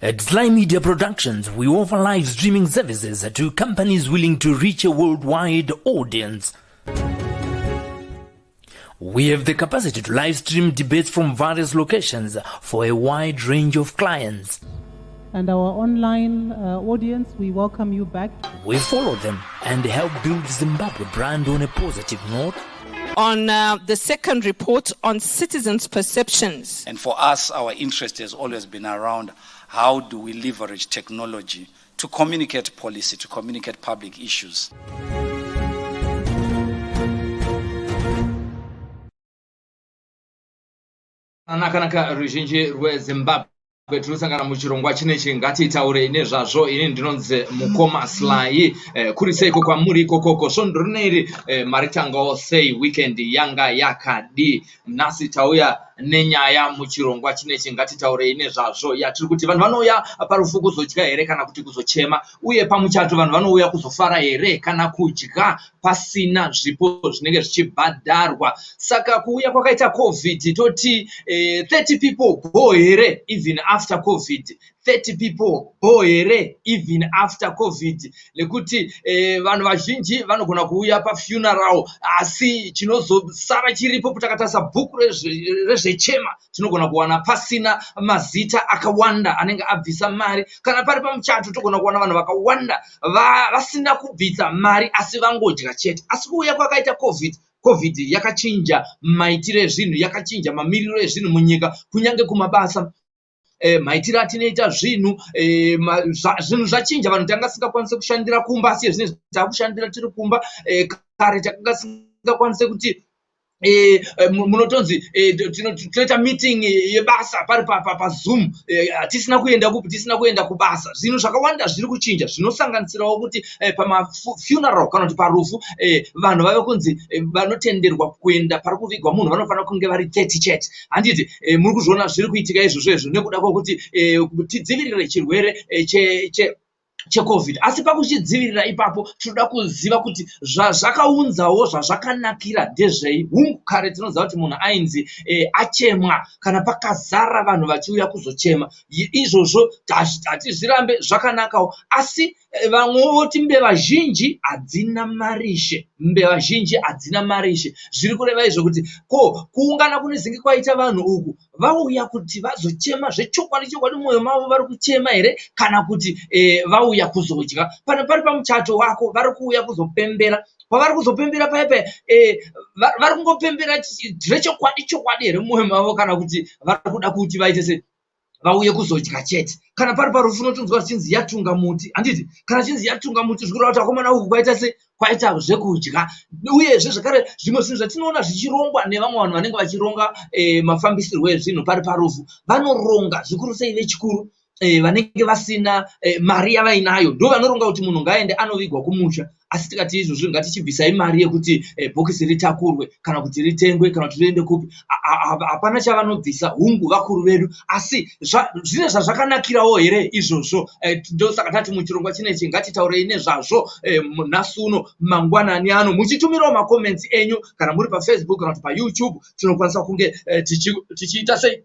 At Sly Media Productions, we offer live streaming services to companies willing to reach a worldwide audience. We have the capacity to live stream debates from various locations for a wide range of clients. And our online audience, we welcome you back. We follow them and help build Zimbabwe brand on a positive note. On the second report on citizens' perceptions. And for us, our interest has always been around how do we leverage technology to communicate policy, to communicate public issues. Nakanaka ruzhinji rweZimbabwe tinosangana muchirongwa chinechi ngatitaure nezvazvo. Ini ndinonzi Mukoma Sly, kuri seiko kwamuri ikokoko svondo rineri maritangawo sei weekend yanga yakadi. Nhasi tauya nenyaya muchirongwa chinechi ngatitaure nezvazvo yatiri kuti vanhu vanouya parufu kuzodya here kana kuti kuzochema, uye pamuchato vanhu vanouya kuzofara here kana kudya pasina zvipo zvinenge zvichibhadharwa. Saka kuuya kwakaita COVID toti 30 people go here even after COVID. 30 people go here even after COVID. Lekuti vanhu vazhinji vanogona kuuya pafuneral asi chinozosara chiripo kutakatasa bhuku rezvechema tinogona kuwana pasina mazita akawanda anenge abvisa mari. Kana pari pamuchato togona kuwana vanhu vakawanda vasina kubvisa mari asi vangodya chete. Asi kuuya kwakaita COVID yakachinja maitiro ezvinhu, yakachinja mamiriro ezvinhu munyika, kunyange kumabasa. Maitiro atinoita zvinhu zvachinja. Vanhu tanga singakwanise kushandira kumba asi zvinhu takushandira tiri kumba. Kare tanga singakwanise kuti munotonzi tinoita meeting yebasa pari paZoom, tisina kuenda kubasa. Zvinhu zvakawanda zviri kuchinja zvinosanganisirawo kuti pamafuneral kana kuti parufu vanhu vave kunzi vanotenderwa kuenda pari kuvigwa munhu vanofanira kunge vari 30 chete. Handiti muri kuzviona zviri kuitika izvozvo nekuda kwokuti tidzivirire chirwere cheCOVID. Asi pakuchidzivirira ipapo tinoda kuziva kuti zvakaunzawo zvazvakanakira ndezvei. Hungu kare tinoziva kuti munhu ainzi achemwa kana pakazara vanhu vachiuya kuzochema. Izvozvo hatizvirambe zvakanakawo, asi vamwewo voti mbeva zhinji hadzina marishe. Mbeva zhinji hadzina marishe. Zviri kureva izvo kuti kuungana kunezinge kwaita vanhu uku vauya kuti vazochema zvechokwadi mumwoyo mavo vari kuchema here kana kuti vauya kuzodya. Pari pamuchato wako vari kuuya kuzopembera. Pavari kuzopembera paipa vari kungopembera zvechokwadi here mumwoyo mavo kana kuti vari kuda kuti vaite se vauye kuzodya chete. Kana pari parufu unotonzwa chinzi yatunga muti. Handiti kana chinzi yatunga muti zvikureva kuti akomana uku kwaita se kwaita zvekudya. Uyezve zvakare zvimwe zvinhu zvatinoona zvichirongwa nevamwe vanhu vanenge vachironga mafambisirwo ezvinhu pari parufu, vanoronga zvikuru sei vechikuru vanenge vasina mari yavainayo ndo vanoronga kuti munhu ngaende anovigwa kumusha. Asi tikati izvozvo ngatichibvisai mari yekuti bhokisi ritakurwe kana kuti ritengwe kana kuti riende kupi. Hapana chavanobvisa, hungu vakuru vedu. Asi zvine zvazvakanakirawo here izvozvo. Ndosaka tati muchirongwa chinechi ngatitaurei nezvazvo nhasi uno mangwanani ano, muchitumirawo makomenti enyu kana muri paFacebook kana kuti paYouTube. Tinokwanisa kunge tichiita sei,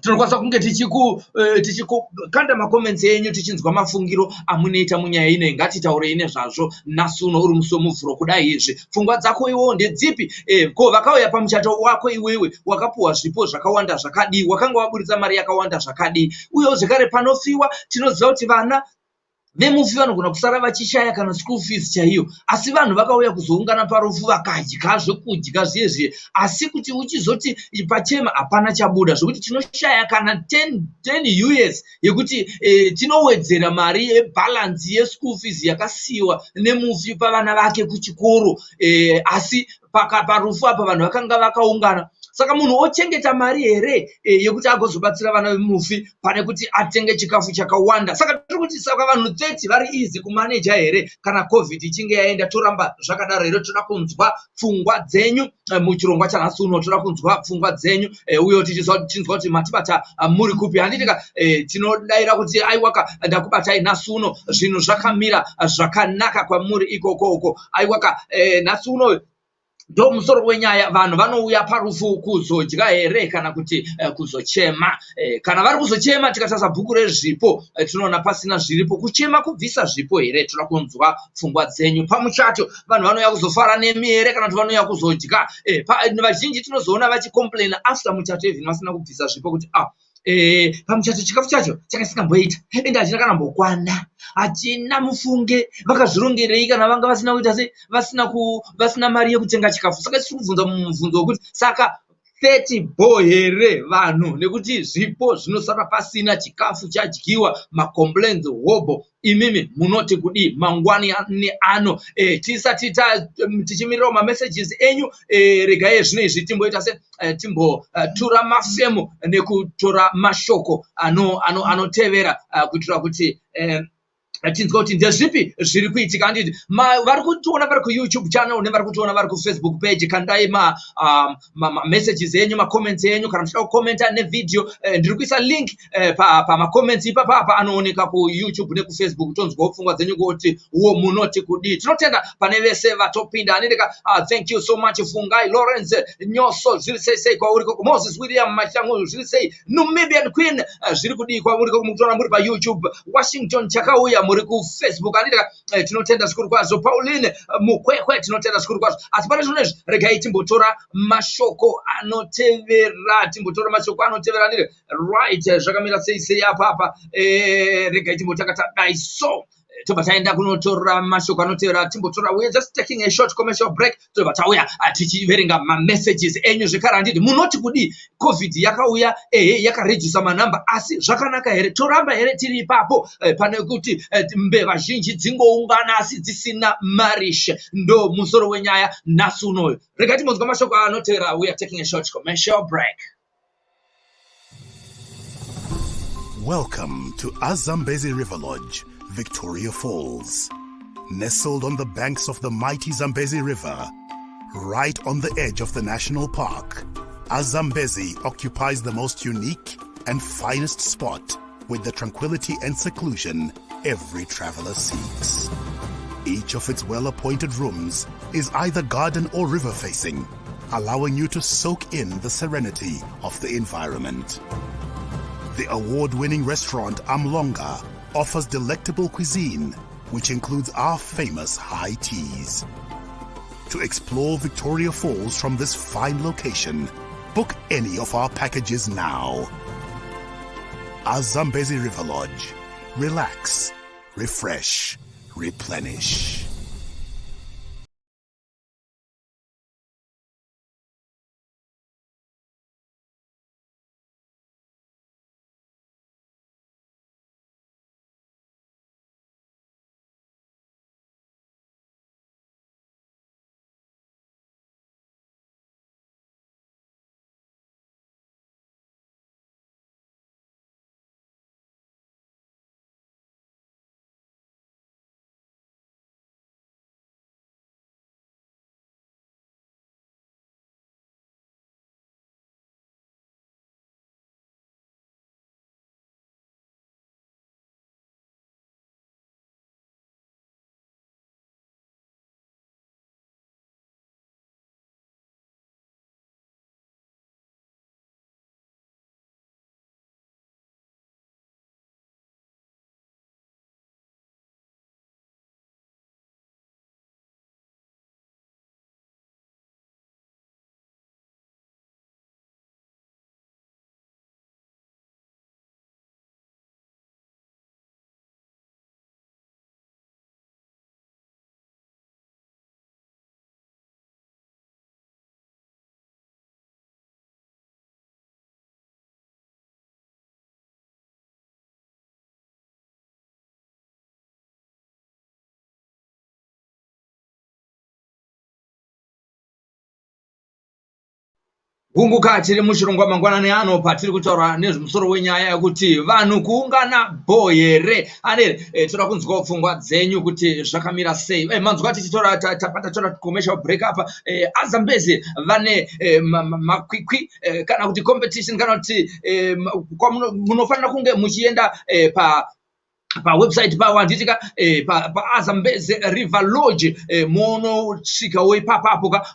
tinokwanisa kunge tichikanda makoments enyu tichinzwa mafungiro amunoita munyaya ine. Ngatitaurei nezvazvo nhasi uno uri musomuvhuro kudai izvi. Pfungwa dzako iwewo ndedzipi? Ko vakauya pamuchato wako iwewe wakapuwa zvipo zvakawanda zvakadii, wakanga waburitsa mari yakawanda zvakadii. Uyewo zvekare panofiwa tinoziva kuti vana vemufi vanogona kusara vachishaya kana school fees chaiyo, asi vanhu vakauya kuzoungana parufu vakadya zvekudya zviye. Asi kuti uchizoti pachema hapana chabuda, zvokuti tinoshaya kana 10 US yekuti tinowedzera mari yebalance yeschool fees yakasiyiwa nemufi pavana vake kuchikoro. Asi parufu apa vanhu vakanga vakaungana. Saka munhu ochengeta mari here yekuti agozobatsira vana vemufi pane kuti atenge chikafu chakawanda. Saka tiri kuti saka vanhu 30 vari easy kumaneja here kana COVID ichinge yaenda. Toramba zvakadaro here, toda kunzwa pfungwa dzenyu muchirongwa chanhasi uno. Toda kunzwa pfungwa dzenyu uye tichinzwa kuti matibata muri kupi. Handitika tinodayira kuti aiwaka ndakubatai nhasi uno, zvinhu zvakamira zvakanaka kwamuri ikoko. Aiwaka nhasi uno ndo musoro wenyaya vanhu vanouya parufu kuzodya here kana kuti kuzochema kana vari kuzochema tikatasa bhuku rezvipo tinoona pasina zviripo kuchema kubvisa zvipo here toda kunzwa pfungwa dzenyu pamuchato vanhu vanouya kuzofara nemi here kana kuti vanouya kuzodya vazhinji tinozoona vachicomplaina after muchato even vasina kubvisa zvipo kuti pamuchato chikafu chacho chakasingamboita ende hachina kana mbokwana hachina mufunge vakazvirongerei kana vanga vasina kuita sei vasina mari yekutenga chikafu saka tiri kubvunza mubvunzo wekuti saka 30 bob here vanhu nekuti zvipo zvinosara pasina chikafu chadyiwa macomplaints hobo imimi munoti kudi mangwani ano tisati tichimirirawo mamessages enyu regai zvino izvi timboita se timbotura mafemo nekutora mashoko anotevera kuitira kuti tinzwa kuti ndezvipi zviri kuitika handiti vari kutiona vari kuyoutube channel nevari kutiona vari kufacebook page kandai mamessages enyu macomments enyu kana muchida kukomenta nevidhio ndiri kuisa link pamacomments ipapapa anooneka kuyoutube nekufacebook tonzwawo pfungwa dzenyu kuti uwo munoti kudii tinotenda pane vese vatopinda anereka thank you so much Fungai Lawrence Nyoso zviri sei kwauri koko Moses William Machangu zviri sei Numidian Queen zviri kudii kwauri koko mukutona muri payoutube Washington chakauya muri kufacebook anereka tinotenda zvikuru kwazvo Pauline Mukwekwe tinotenda zvikuru kwazvo asi pane zvino izvi regai timbotora mashoko anotevera nire right zvakamira sei apapa regai timbotakata daiso tobva taenda kunotora mashoko anotevera timbotora we're just taking a short commercial break tobva tauya tichiverenga mamessages enyu zvekare handiti munoti kudii covid yakauya yakarejisa manhamba asi zvakanaka here toramba here tiri ipapo pane kuti mbeva zhinji dzingoungana asi dzisina marishe ndo musoro wenyaya nhasi unoyo regai timbonzwa mashoko anotevera we are taking a short commercial break. Welcome to Azambezi River Lodge, Victoria Falls. Nestled on the banks of the mighty Zambezi River, right on the edge of the national park, Azambezi occupies the most unique and finest spot with the tranquility and seclusion every traveler seeks. Each of its well-appointed rooms is either garden or river facing, allowing you to soak in the serenity of the environment. The award-winning restaurant Amlonga offers delectable cuisine, which includes our famous high teas. To explore Victoria Falls from this fine location, book any of our packages now. Azambezi River Lodge. Relax, refresh, replenish. Kunguka tiri muchirongwa mangwanani ano patiri kutaura nezvemusoro wenyaya yekuti vanhu kuungana boyere anere toda kunzwa pfungwa dzenyu kuti zvakamira sei manzwa tichitora tapata commercial break apa Azambezi vane makwikwi kana kuti competition kana kuti munofanira kunge muchienda pa website pa wanditika pa Azambezi River Lodge mono shika we papapo ka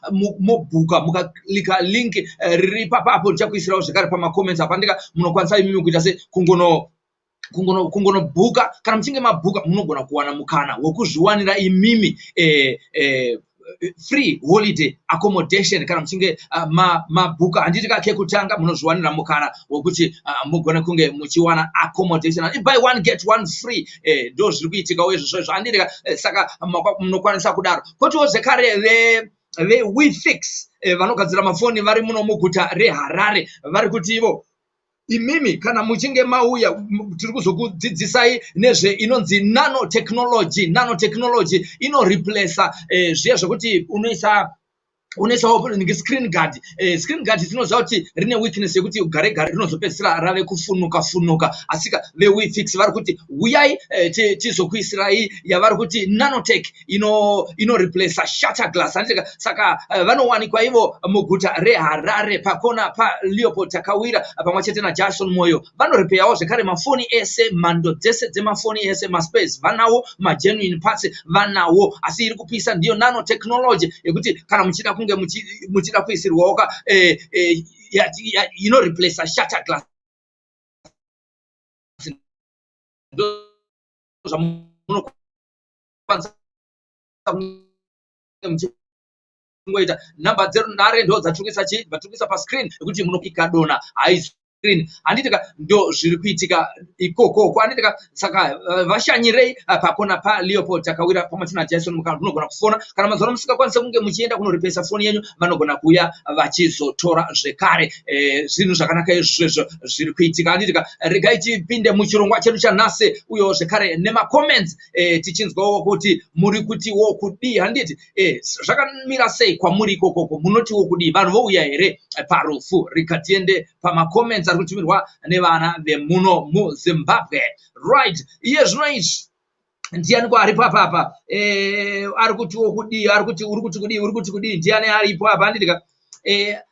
mobuka mukalika link riri papapo chakuisirawo zvekare pa comments apandika munokwanisa imimi kuita se kungono buka kana mchinge mabuka munogona kuwana mukana wekuzviwanira imimi free holiday accommodation kana mchinge mabuka handitika kekutanga munozviwanira mukana wekuti mugone kunge muchiwana accommodation and buy one get one free ndo zviri kuitika wezvo zvanditika saka munokwanisa kudaro kotiwo zvekare ve WeFix vanogadzira mafoni vari muno muguta reHarare vari kuti ivo imimi kana muchinge mauya tiri kuzokudzidzisai nezve inonzi nanotechnology ino replace zviya zvekuti unoisa screen guard tinoziva kuti rine weakness yekuti ugare rinozopedzisira rave kufunuka asika ve WeFix vari kuti uyai tizokuisirai yavari kuti nanotech ino replace shutter glass saka vanowanikwa ivo muguta reHarare pakona pa Leopold Takawira pamwe chete naJason Moyo vanorepeyawo zvekare mafoni ese mhando dzese dzemafoni ese maspace vanawo magenuine parts vanawo asi iri kupisa ndiyo nanotechnology yekuti kana muchida kunge muchida kuisirwawo ka replace shutter glass ngoita namba 0 ndo dzatukisa pa screen yekuti munopika dona screen handitika ndo zviri kuitika ikoko handitika saka vashanyirei pakona pa Leopold Takawira pamwe chete naJason Moyo munogona kufona kana mazoro musikakwanisa kunge muchienda kunorepesa foni yenyu vanogona kuuya vachizotora zvekare zvinhu zvakanaka izvozvo zviri kuitika handitika regai tipinde muchirongwa chedu chanhasi uyo zvekare nemacomments tichinzwawo kuti muri kutiwo kudii handiti zvakamira sei kwamuri ikokoko munotiwo kudii vanhu vouya here parufu rikatiende pamacomments ari kutumirwa nevana vemuno muZimbabwe right iye zvinoizvi ndiani ari papapa ari kutiwo kudii ari kuti uri kuti kudii ndiani aripo apa handitika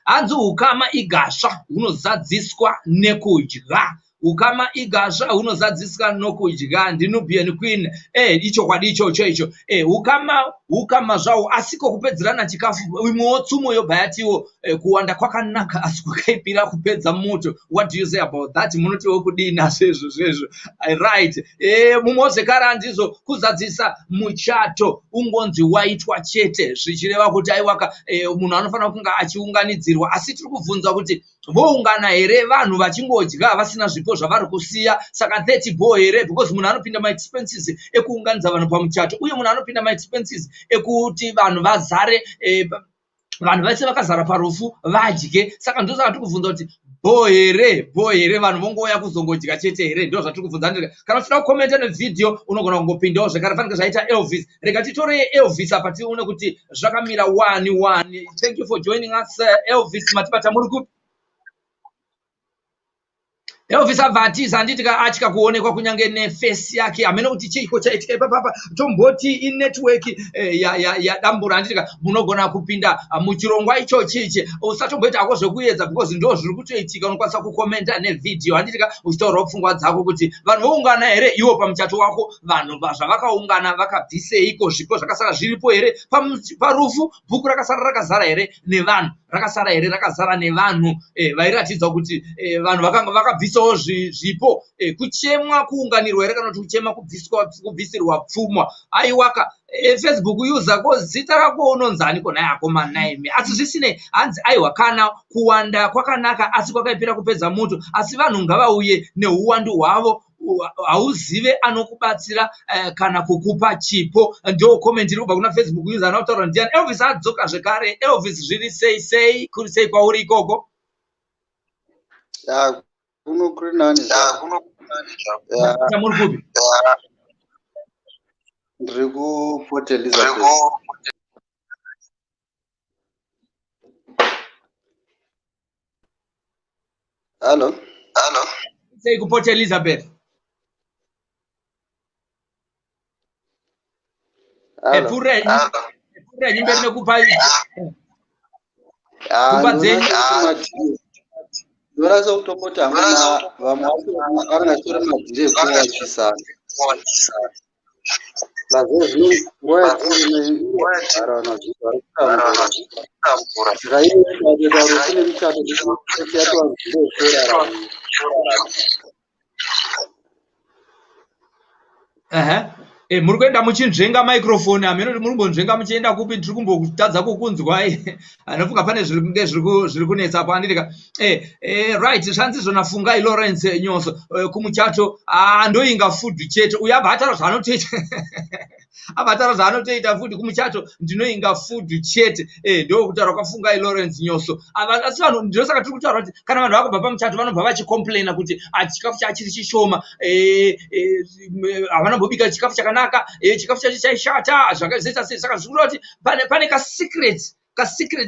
hanzi ukama igasva hunozadziswa nekudya ukama igasva hunozadziswa nokudya ndiNubian Queen ichokwadi icho ukama zvawo asiko kupedzerana chikafu imwewo tsumo yobhayatiwo kuwanda kwakanaka asi kwakaipira kupedza moto what do you say about that munotiwo kudii nazvo right mumozekara handizo kuzadzisa muchato ungonzi waitwa chete zvichireva kuti aiwaka munhu anofanira kunga achiunganidzirwa asi tiri kubvunza kuti voungana here vanhu vachingodya vasina zvipo zvavari kusiya saka 30 bo here because munhu anopinda maexpenses ekuunganidza vanhu pamuchato uye munhu anopinda maexpenses ekuti vanhu vazare vanhu vese vakazara parufu vadye saka ndo saka tiri kubvunza kuti bo here vanhu vongouya kuzongodya chete here ndo zvatiri kubvunza kana uchida kukomenta nevidhio unogona kungopindawo zvekare fanike zvaita Elvis rega titorei Elvis apa tione kuti zvakamira 1-1 thank you for joining us Elvis matibata muri kupi Elvis abvatiza handitika atya kuonekwa kunyange nefesi yake amene kuti chiko chaitika ipapapa tomboti inetwork yadambura handitika munogona kupinda muchirongwa ichochichi usatomboita ako zvekuedza because ndo zviri kutoitika unokwanisa kukomenta nevidhio handitika uchitaurawo pfungwa dzako kuti vanhu voungana here iwo pamuchato wako vanhu zvavakaungana vakabviseiko zvipo zvakasara zviripo here parufu bhuku rakasara rakazara here nevanhu rakazara nevanhu vairatidza kuti vanhu vakanga vakabvisa zvipo kuchemwa kuunganirwa here kana kuti kuchema kubvisirwa pfumwa aiwaka Facebook user ko zita rako unonzani kona yako manaime asi zvisine hanzi aiwa kana kuwanda kwakanaka asi kwakaipira kupedza moto asi vanhu ngavauye neuwandu hwavo hauzive anokubatsira kana kukupa chipo ndio comment iri kubva kuna Facebook user anotaura ndiani Elvis adzoka zvekare Elvis zviri sei kuri sei kwauri ikoko kuri nani muri kupi ndiri kuPort Elizabeth Hello sei kuPort Elizabeth epure nyimbe nekupa Ndorasa kutopota vamwe vari ngashore madhire kuwachisana Muri kuenda muchinzvenga microphone amene muri kumbonzvenga muchienda kupi tiri kumbotadza kukunzwa anofunga pane zviri kunetsa apo andireka right zvanzi zvona fungai Lawrence Nyoso kumuchato ndoinga food chete uyo abhatara zvaanotoita abatara zvaanotoita futi kumuchato ndinoinga food chete ndo kutaura kwafungai Lawrence Nyoso asi vanhu ndosaka tiri kutaura kuti kana vanhu vakabva pamuchato vanobva vachicomplaina kuti chikafu chachiri chishoma havana mbobika chikafu chakanaka chikafu chacho chaishata zvakazoita sei saka zvikura kuti pane kasecret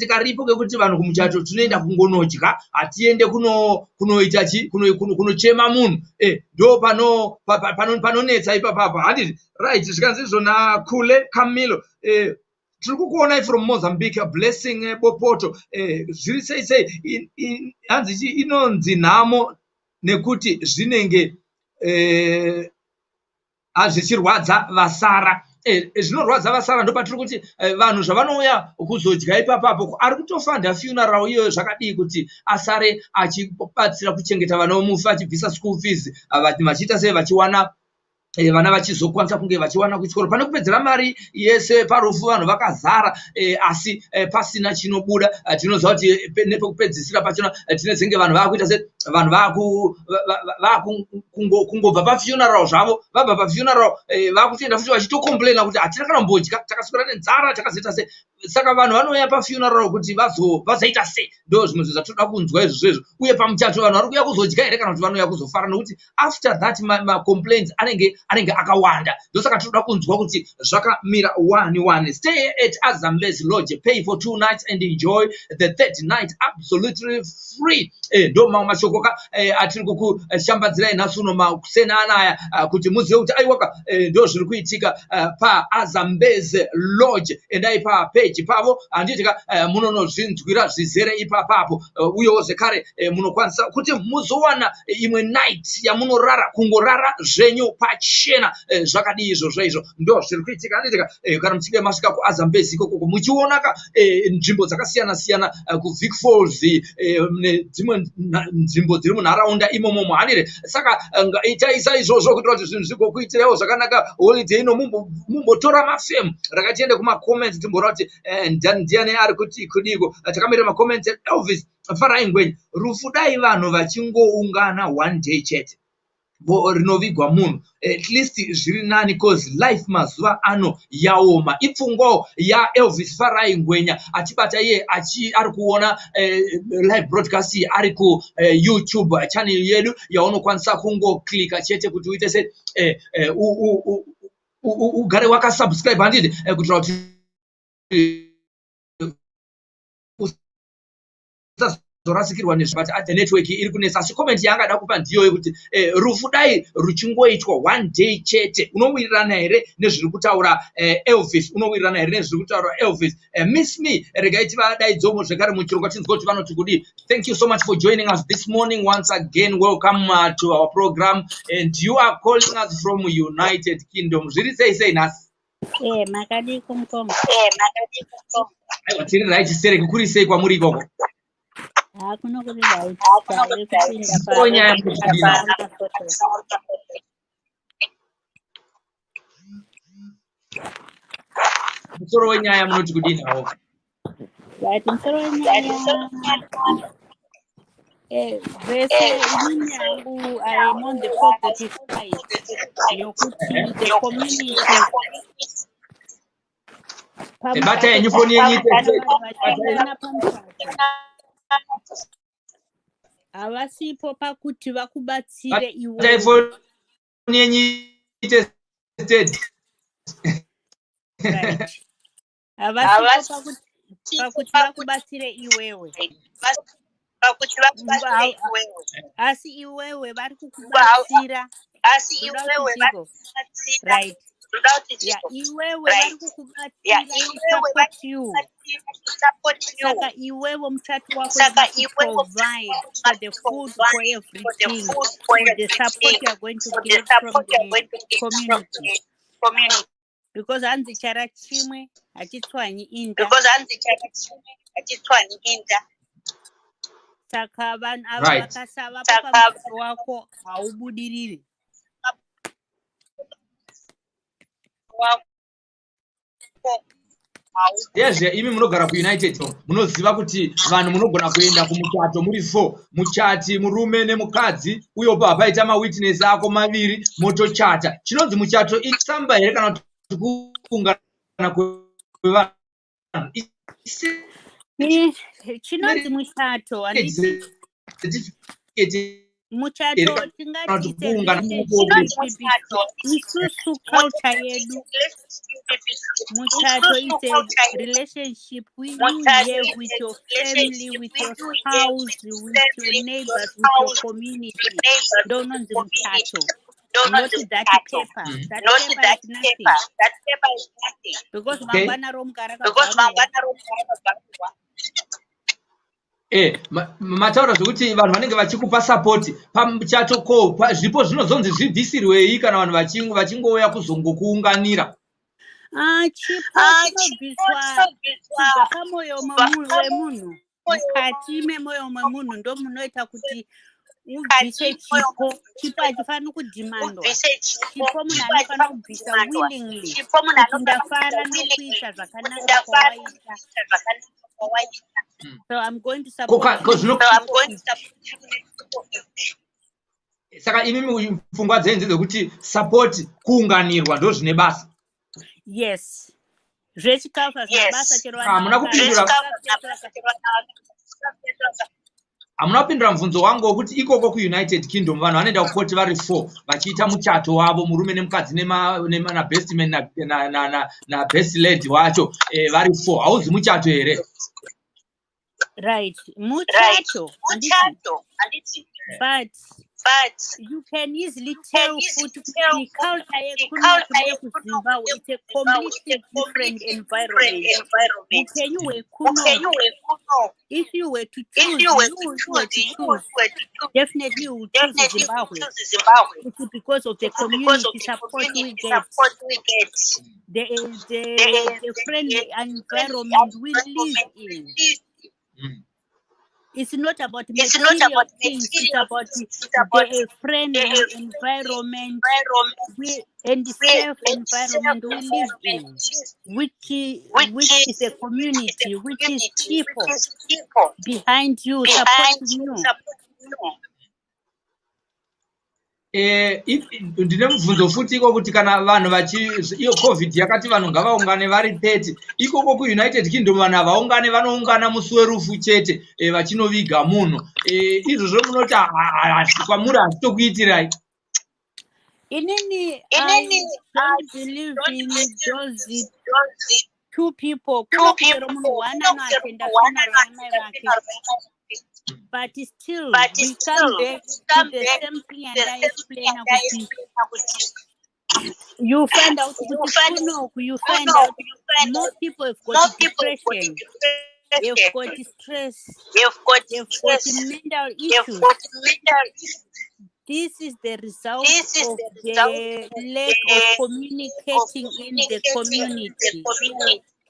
karipo kekuti vanhu kumuchato tunoenda kungonodya hatiende kunoita kunochema munhu ndo panonetsa ipapapa handiti right zvikanzi zvona Kule Camilo tiri kukuonai from Mozambique Blessing Bopoto zviri sei hanzi inonzi nhamo nekuti zvinenge hazvichirwadza vasara zvinorwadza vasara ndo patiri kuti vanhu zvavanouya kuzodya ipapapo ari kutofanda funeral iyoyo zvakadii kuti asare achibatsira kuchengeta vana vomufi achibvisa school fees vachiita sei vachiwana vana vachizokwanisa kunge vachiwana kuchikoro pane kupedzera mari yese parufu vanhu vakazara asi pasina chinobuda tinoziva kuti nepekupedzisira pachona tinezenge vanhu vakuita se vanhu kungobva pafuneral zvavo vabva pafuneral vakutoenda futi vachitocomplaina kuti hatina kana mbodya takaswera nenzara takazoita se saka vanhu vanouya pafuneral kuti vazoita se ndo zvimwe zvatoda kunzwa izvozvo uye pamuchato vanhu vari kuuya kuzodya here kana kuti vanouya kuzofara nokuti after that macomplaints anenge akawanda ndosaka tinoda kunzwa kuti zvakamira 1-1 stay at Azambezi Lodge, pay for 2 nights and enjoy the third night absolutely free ndo mamwe mashoko atiri kukushambadzira nhasi uno makusena anaya kuti muzive kuti aiwaka ndo zviri kuitika paAzambezi Lodge endai papage pavo handitika munonozvinzwira zvizere ipapapo uyewo zvekare munokwanisa kuti muzowana imwe night yamunorara kungorara zvenyu pachena zvakadii izvozvo ndo zviri kuitika handitika kana muchinge masvika kuAzambezi ikoko muchionaka nzvimbo dzakasiyana-siyana kuVic Falls nedzimwe nzvimbo dziri munharaunda imomo hanire saka itaisa izvozvo kuitira kuti zvinhu zvigokuitirewo zvakanaka holiday ino mumbotora mafemu rakatiende kumacomments timbora kuti ndiani ari kuti kudiko takamira macomments Elvis Faraingwenye rufu dai vanhu vachingoungana one day chete rinovigwa munhu at least zviri nani cause life mazuva ano yaoma ipfungwawo yaElvis Faraingwenya achibata iye ari kuona live broadcast ari kuYouTube channel yedu yaunokwanisa kungoklika chete kuti uite se ugare wakasubscribe handiti kuitira kuti zorasikirwa nezvibati ati network iri kunesa asi comment yangada kupa ndiyo yekuti rufu dai ruchingoitwa one day chete unowirirana here nezviri kutaura Elvis unowirirana here nezviri kutaura Elvis miss me regai vadaidzombo zvekare muchirongwa chinzwa kuti vanoti kudi. Thank you so much for joining us this morning once again. Welcome to our program and you are calling us from United Kingdom. Zviri sei nhasi makadi kumkomo aiwa tiri right sereke kuri sei kwamuri ikoko kuno kuri right musoro wenyaya munoti kudini hawo right musoro wenyaya vese inini yangu I'm on the positive side yokuti the community bata yenyu foni yenyu havasipo pakuti vakubatsire iwe bata foni yenyu tested havasipo pakuti vakubatsire iwewe asi iwewe vari kukubatsira right Yeah, iwewe vari kukubatira support you. Saka iwewe mutatu wako is to provide for the food, for everything, for the support you are going to get from the community. Because hanzi chara chimwe hachitswanyi inda. Saka vanhu ava vakasava pamuzi wako haubudiriri. Yezve imi munogara kuUnited munoziva kuti vanhu munogona kuenda kumuchato muri 4 muchati murume nemukadzi uye pa paita mawitness ako maviri motochata chinonzi muchato itsamba here kana kuti kuungana kwevanhu chinonzi muchato handiti muchato tingati isusu culture yedu muchato is a relationship you have with your family, with your house, with your neighbors, with your community. Don't know the muchato. Not that paper. That paper is nothing. Because mangwana romkara mataura zvokuti vanhu vanenge vachikupa support pamuchato ko zvipo zvinozonzi zvibvisirwei kana vanhu vachingouya kuzongokuunganira chipo chinobviswa kubva pamoyo wemunhu mukati memoyo memunhu ndo munoita kuti ubvise chipo hachifaniri kudhimandwa chipo munhu anofanira kubvisa willingly kuti ndafara nokuita zvakanaka kwawaita. So I'm going to support you. Saka imi pfungwa dzenyu dzekuti support kuunganirwa ndo zvine basa. Yes. Zvechikafa zvabasa chero hamuna kupindura. Hamuna kupindura mubvunzo wangu wekuti ikoko kuUnited Kingdom vanhu vanoenda kukoti vari 4 vachiita muchato wavo murume nemukadzi na best man na best lady wacho vari 4 hauzi muchato here. Right, muchato. But you can easily tell the culture yeKuzimbabwe it's a completely different environment. If you were to choose, definitely you would choose Zimbabwe. It's because of the community support we get. The friendly environment we live in. It's not about material things, it's about the friendly environment and the safe environment we live in, which is a community, which is people behind you, supporting you. Ndine mubvunzo futi iko kuti kana vanhu iyo covid yakati vanhu ngavaungane vari 30 ikoko kuUnited Kingdom vanhu avaungane vanoungana musi werufu chete vachinoviga munhu izvozvo munoti kwamuri hazvitokuitirai? Inini I don't believe in those two people. Kunokero munhu one anoatenda funeral yamai vake. But still, we come back to the same thing and I explain you find out more people have got depression, they've got stress, they've got mental issues. This is the result of the lack of communicating in the community.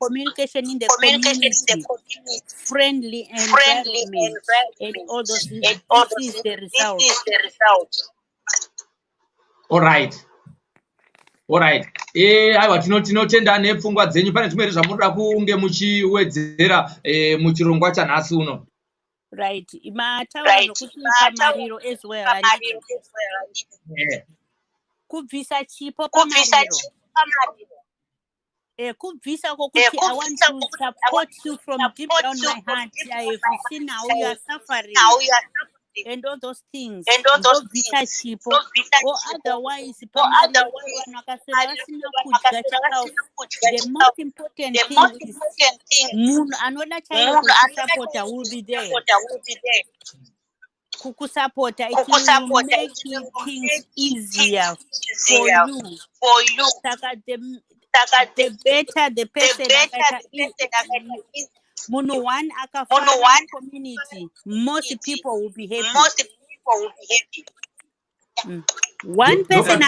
Communication in the community, friendly environment, and all those. This is the result. All right. Aiwa tinotenda nepfungwa dzenyu. Pane zvimwe zvamunoda kunge muchiwedzera muchirongwa chanhasi uno. Right. Mataura zvokuti pamariro as well. Kubvisa chipo pamariro. Kubvisa kokuti I want to support you from deep down my heart. I have seen how you are suffering and all those things. Kubvisa chipo or otherwise the most important thing is munhu anoda chaiko kusupporta will be there. kukusapota, it will make things easier for you. Saka the better the person Munu one community, most people will be happy. One person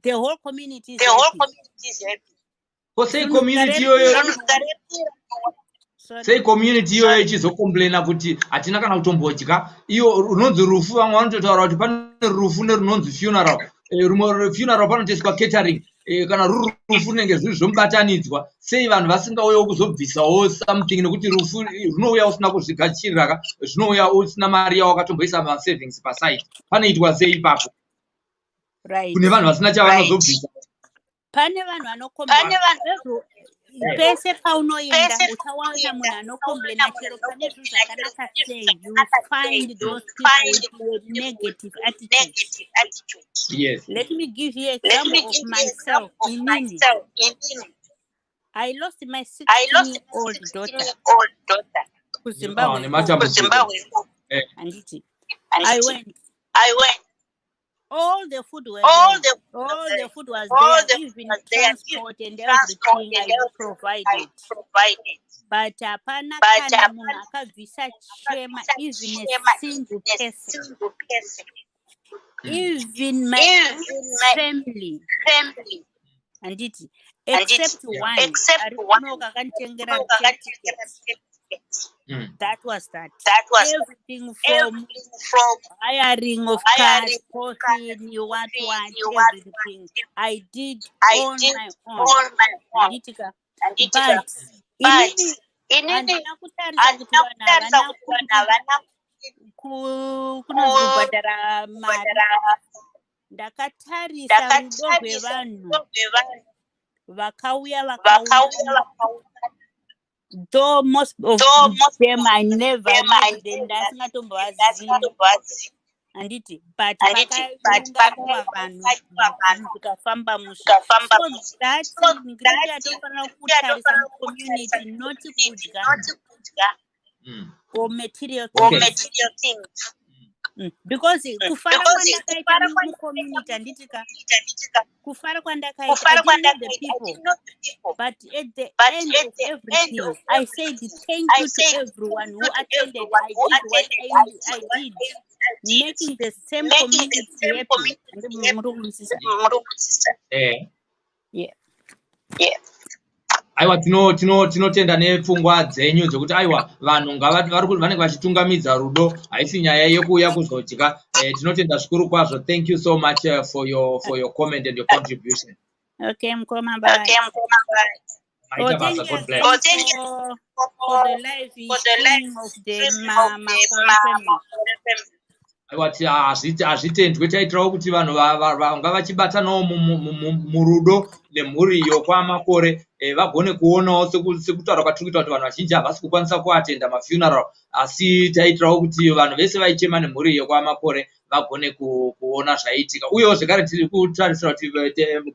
the whole community is happy. Say community Say community yo ichizocomplaina kuti atina kana kutombodyika iyo runonzi rufu vamwe vanototaura kuti pane rufu nerunonzi funeral funeral panotoiswa catering kana ruri rufu runenge zviri zvomubatanidzwa sei vanhu vasingauyawo kuzobvisawo something nekuti rufu runouya usina kuzvigadzirira zvinouya usina mari yawo wakatomboisa masavings paside panoitwa sei ipapo kune vanhu vasina chavanozobvisa pane vanhu vanokomplaina pese paunoenda uchawana munhu anokomplaina chero pane zvinhu zvakanaka sei, you find those people with negative attitude. Yes. Let me give you an example of myself. Inini. I lost my 16-year-old daughter to Zimbabwe. I went. All the food was there. All the food was there. Even transport and everything I provided. But apana kana munhu akabvisa chema, even a single person. Even my family. And it, except one. That was everything from hiring of cars, coffee, everything. I did on my own. But ndakatarisa rudo rwevanhu vakauya though most of them I never met them, anditi, but vakaunganiwa vanhu vikafamba musha. So that ndatofanira kutarisa community, not kudya or material things. Because kufara kwandakaita mucommunity anditika kufara kwandakaita I didn't know the people, but at the end of everything I said thank you to everyone who attended. I did what I did, making the same community happy. Yeah. Aiwa tinotenda nepfungwa dzenyu dzekuti aiwa vanhu vanenge vachitungamidza rudo haisi nyaya yekuuya kuzodya. Tinotenda zvikuru kwazvo. Thank you so much for your comment and your contribution. Okay, mkoma bye. Thank you for the live stream of the mama family. Hazvitendwe taitirawo kuti vanhu vanga vachibatanawo murudo nemhuriyo kwamakore vagone kuonawo sekutaura kwatiri kuita kuti vanhu vazhinji havasi kukwanisa kuatenda mafuneral, asi taitirawo kuti vanhu vese vaichema nemhuriyo kwamakore vagone kuona zvaiitika. Uyewo zvekare tiri kutarisira kuti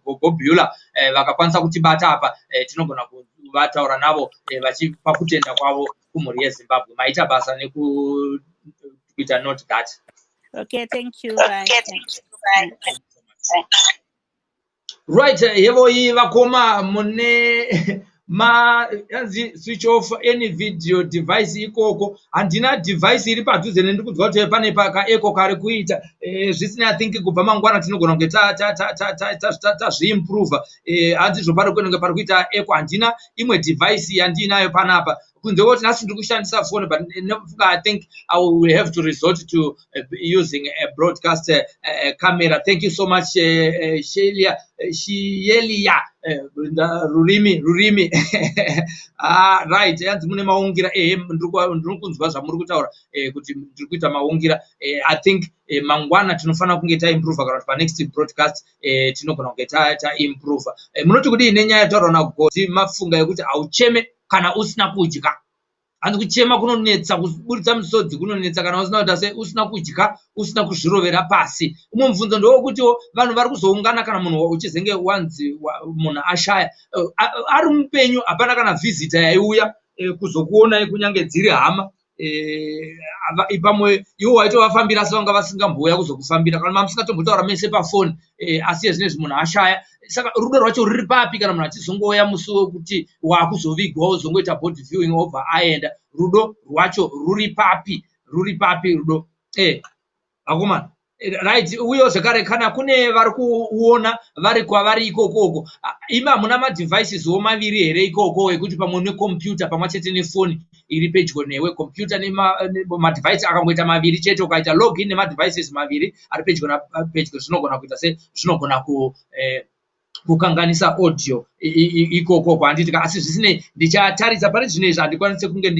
Gogo Beulah vakakwanisa kutibata apa tinogona kuvataura navo vachipa kutenda kwavo kumhuri yeZimbabwe. Maita basa nekuita note that. Okay, thank you. Bye. Right, yevo vakoma mune switch off any video device ikoko. Handina device iri padhuze nendikudzwa kuti pane echo kari kuita zvisina. I think kubva mangwana tinogona kunge tazviimprove. Handizvo pari kunenge pari kuita echo. Handina imwe device yandinayo panapa kunze kuti nhasi ndiri kushandisa phone, but I think I will have to resort to using a broadcast camera. Thank you so much Shelia Rurimi. Right, yanzi mune maungira ndiri kunzwa zvamuri kutaura kuti ndiri kuita maungira. I think mangwana tinofanira kunge taimprove kana pa next broadcast tinogona kunge taimprove. Munoti kudii nenyaya yataura naGoti mafunga yekuti aucheme kana usina kudya. Handi kuchema kunonetsa, kuburitsa misodzi kunonetsa kana usina kudya, usina kuzvirovera pasi. Umwe mubvunzo ndewekuti vanhu vari kuzoungana kana munhu uchizenge wanzi munhu ashaya ari mupenyu, hapana kana visitor yaiuya kuzokuona kunyange dziri hama. pamwe iwo waito vafambira asi vanga vasingambouya kuzokufambira kana mamusingatombotaura mese pafoni asi zvinezvi munhu ashaya. Saka rudo rwacho ruri papi kana munhu achizongouya musi wekuti wakuzovigwa uzongoita board viewing obva aenda? Rudo rwacho ruri papi rudo akomana right. Uyo zvekare kana kune vari kuona vari kwavari ikokoko, imi hamuna madevices wo maviri here ikoko ekuti pamwe necomputer pamwe chete nefoni iri pedyo newe, computer nemadevice akangoita maviri chete ukaita login nemadevices maviri ari pedyo zvinogona kuita se zvinogona kukanganisa audio ikoko handitika. Asi zvisinei ndichataridza pane zvinezvi handikwanise kunge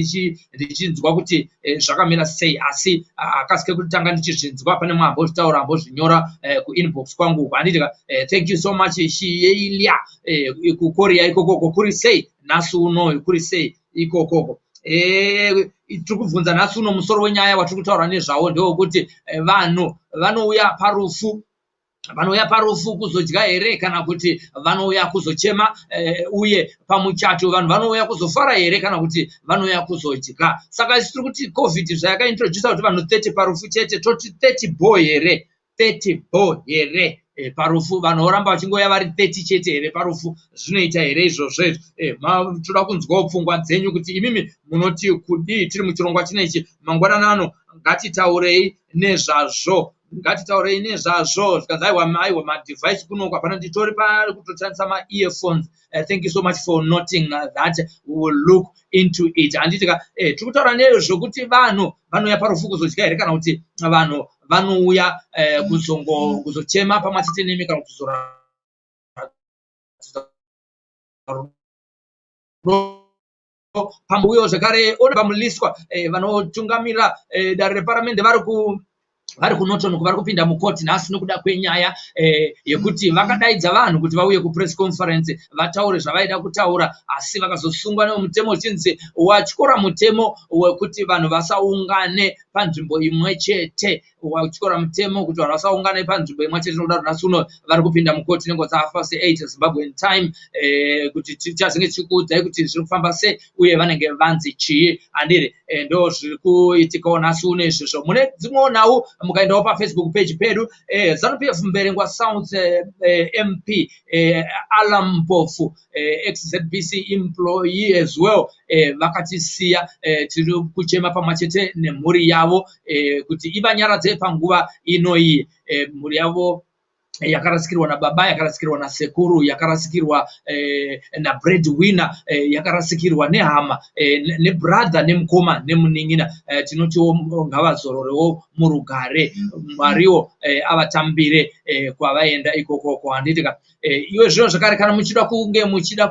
ndichinzwa kuti zvakamira sei, asi akasike kutanga ndichizvinzwa pane mwe ambozvitaura ambozvinyora kuinbox kwangu uko handitika. Thank you so much Shielia kukorea ikokoko kuri sei nhasi uno, kuri sei ikokoko. Tiri kubvunza nhasi uno musoro wenyaya watiri kutaura nezvawo ndewekuti vanhu vanouya parufu kuzodya here kana kuti vanouya kuzochema uye pamuchato vanhu vanouya kuzofara here kana kuti vanouya kuzodya. Saka isi tiri kuti covid zvayakaintrodusa kuti vanhu 30 parufu chete, toti 30 boy here parufu, vanhu voramba vachingoya vari 30 chete here parufu. Zvinoita here izvozvo? Toda kunzwawo pfungwa dzenyu kuti imimi munoti kudii tiri muchirongwa chinechi mangwanani ano. Ngatitaurei nezvazvo zvikanzi aiwa madevice kuno hapana nditori pari kutoshandisa ma-earphones. Thank you so much for noting that. We will look into it. Handitika tiri kutaura nezvokuti vanhu vanouya parufu kuzodya here kana kuti vanhu vanouya kuzochema pamwe chete nemi kana kuzora pambuyo zvekare ona pamuliswa vanotungamira dare reparamende vari kunotono vari kupinda mukoti nhasi nokuda kwenyaya yekuti vakadaidza vanhu kuti vauye kupress conference vataure zvavaida kutaura, asi vakazosungwa nemutemo uchinzi wachikora mutemo wekuti vanhu vasaungane panzvimbo imwe chete, wachikora mutemo kuti vanhu vasaungane panzvimbo imwe chete. Nokuda nhasi uno vari kupinda mukoti nenguva dzafa se8 Zimbabwean time kuti tichazenge tichikuudzai kuti zviri kufamba sei uye vanenge vanzi chii handiri. Ndo zviri kuitikawo nhasi uno izvozvo. Mune dzimwewo nhau mukaendawo pafacebook page pedu ZANU-PF Mberengwa South MP Alam Mpofu ex-ZBC employee as well vakatisiya. Tiri kuchema pamwe chete nemhuri yavo kuti ivanyaradze panguva inoyi. Mhuri yavo yakarasikirwa nababa, yakarasikirwa nasekuru, yakarasikirwa nabreadwinner, yakarasikirwa nehama nebrother nemukoma nemunin'ina. Tinotiwo ngavazororewo murugare, Mwariwo avatambire kwavaenda ikokoko handitika. Iwe zvino zvakare kana muchida kunge muchida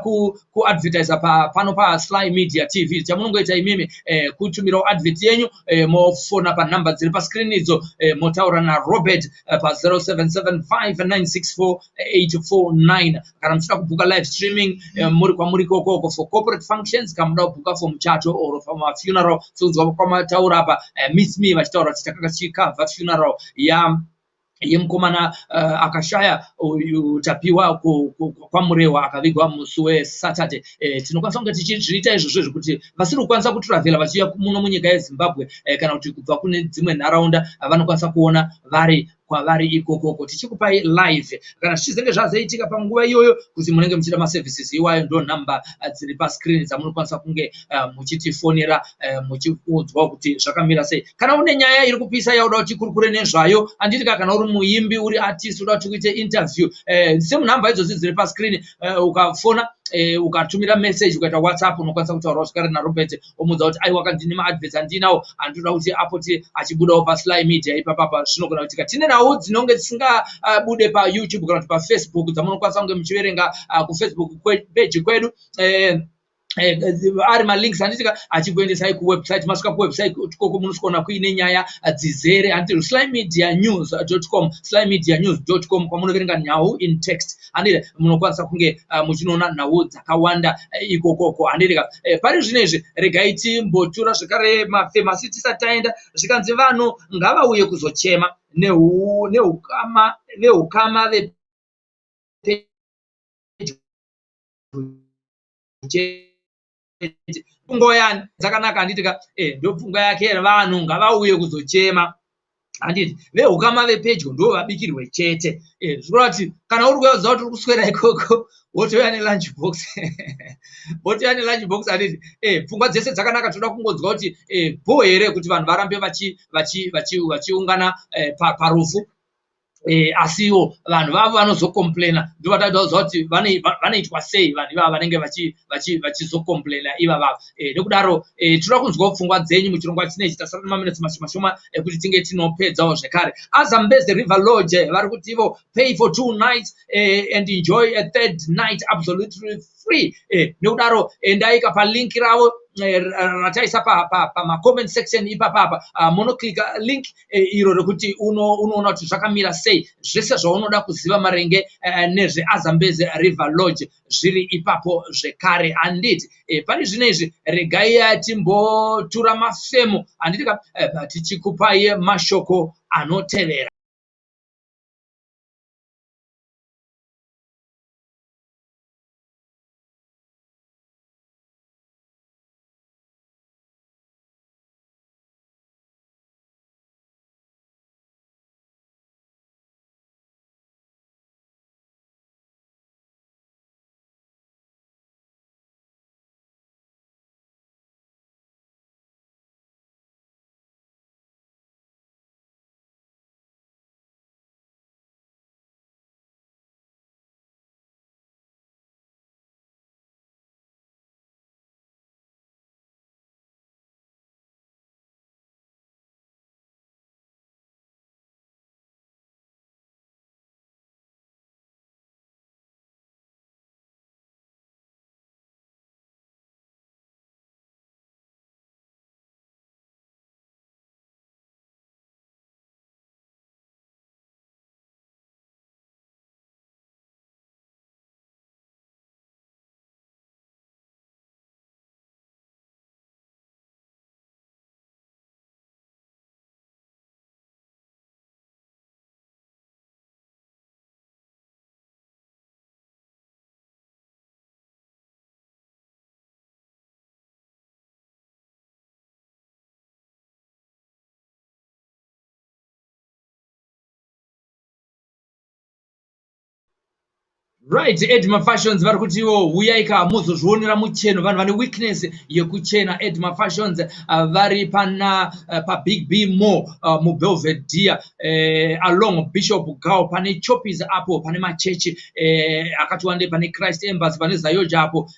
kuadvertisa pano paSly Media TV chamunongoita imimi kutumirawo advert yenyu mofona panhamba dziri pascreen idzo, motaura naRobert pa 0775964849 kana muchida kubhuka live streaming muri kwamuri kokoko for corporate functions, kana muda kubhuka for muchato or for mafuneral. Sounzwa kwamataura apa Miss Me vachitaura kuti takanga tichikavha funeral yemukomana akashaya utapiwa kwamurewa akavigwa musi weSaturday. Tinokwanisa kunge tichizviita izvozvo zvekuti vasiri kukwanisa kutravela vachiuya muno munyika yeZimbabwe kana kuti kubva kune dzimwe nharaunda vanokwanisa kuona vari kwavari ikokoko. Tichikupai live kana zvichizenge zvazoitika panguva iyoyo kuti munenge muchida maservices iwayo, ndo nhamba dziri pascreen dzamunokwanisa kunge muchitifonera muchiudzwa kuti zvakamira sei. Kana une nyaya iri kupisa yauda kuti kurukure nezvayo handitika, kana uri muimbi uri artist uda kuti kuite interview semunhamba idzozi dziri pascreen ukafona ukatumira message ukaita WhatsApp unokwanisa kutaura zvakare naRobert omudza kuti aiwa kandine maadverts andinawo andinoda kuti apoti achibudawo paSly Media ipapapa. Zvinogona kuitika tine nhau dzinonge dzisingabude paYouTube kana kuti paFacebook dzamunokwanisa kunge muchiverenga kuFacebook page kwedu ari malinks handitika achikuendesai kuwebsite. Masvika kuwebsite koko munosvikona kuine nyaya dzizere handiri slymedianews.com slymedianews.com kwamunoverenga nhau in text handire munokwanisa kunge muchinoona nhau dzakawanda ikokoko handitika. Pari zvinezvi regai timbotura zvekare mafemasi tisati taenda zvikanzi vanhu ngavauye kuzochema vehukama pfungwa yani dzakanaka handitika ndo pfungwa yake vanhu ngavauye kuzochema handiti veukama vepedyo ndo vabikirwe chete zvikureva kuti kana uri kuyaudza kuti uri kuswera ikoko wotoya nelunch box wotoya nelunch box handiti pfungwa dzese dzakanaka toda kungodzwa kuti bho here kuti vanhu varambe vachiungana parufu asiwo vanhu vavo vanozokomplaina ndo vataudzwa kuti vanoitwa sei vanhu ivava vanenge vachizokomplaina iva vavo nekudaro toda kunzwawo pfungwa dzenyu muchirongwa chinechi tasara nemaminutsi mashoma ekuti tinge tinopedzawo zvekare. Azambezi River Lodge vari kuti ivo pay for 2 nights and enjoy a 3rd night absolutely free. Nekudaro endaika palinki ravo rataisa pamacomment section ipapapa munoclicka link iro rekuti unoona kuti zvakamira sei zvese zvaunoda kuziva marenge nezveAzambezi River Lodge zviri ipapo zvekare handiti. Pane zvinezvi regai timbotura mafemo handiti tichikupai mashoko anotevera. Right, Edma Fashions vari kuti ivo uyaika muzozvionera mucheno vanhu vane weakness yekuchena. Edma Fashions vari pa Big B Mall muBelvedere along Bishop Gao pane Choppies apo pane machechi akati wande pane Christ Embassy pane Zayoja apo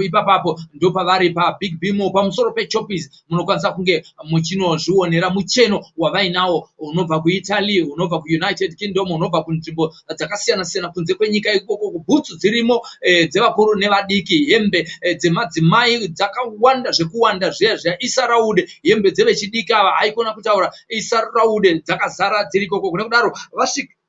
ipapapo ndo pavari pa Big B Mall pamusoro peChoppies munokwanisa kunge muchinozvionera mucheno wavainawo unobva kuItaly unobva kuUnited Kingdom unobva kunzvimbo dzakasiyana siyana kunze kwenyika ikoko. Bhutsu dzirimo dzevakuru nevadiki, hembe dzemadzimai dzakawanda zvekuwanda zviya Isaraude, hembe dzevechidiki ava haikona kutaura Isaraude dzakazara dziri ikoko. Nekudaro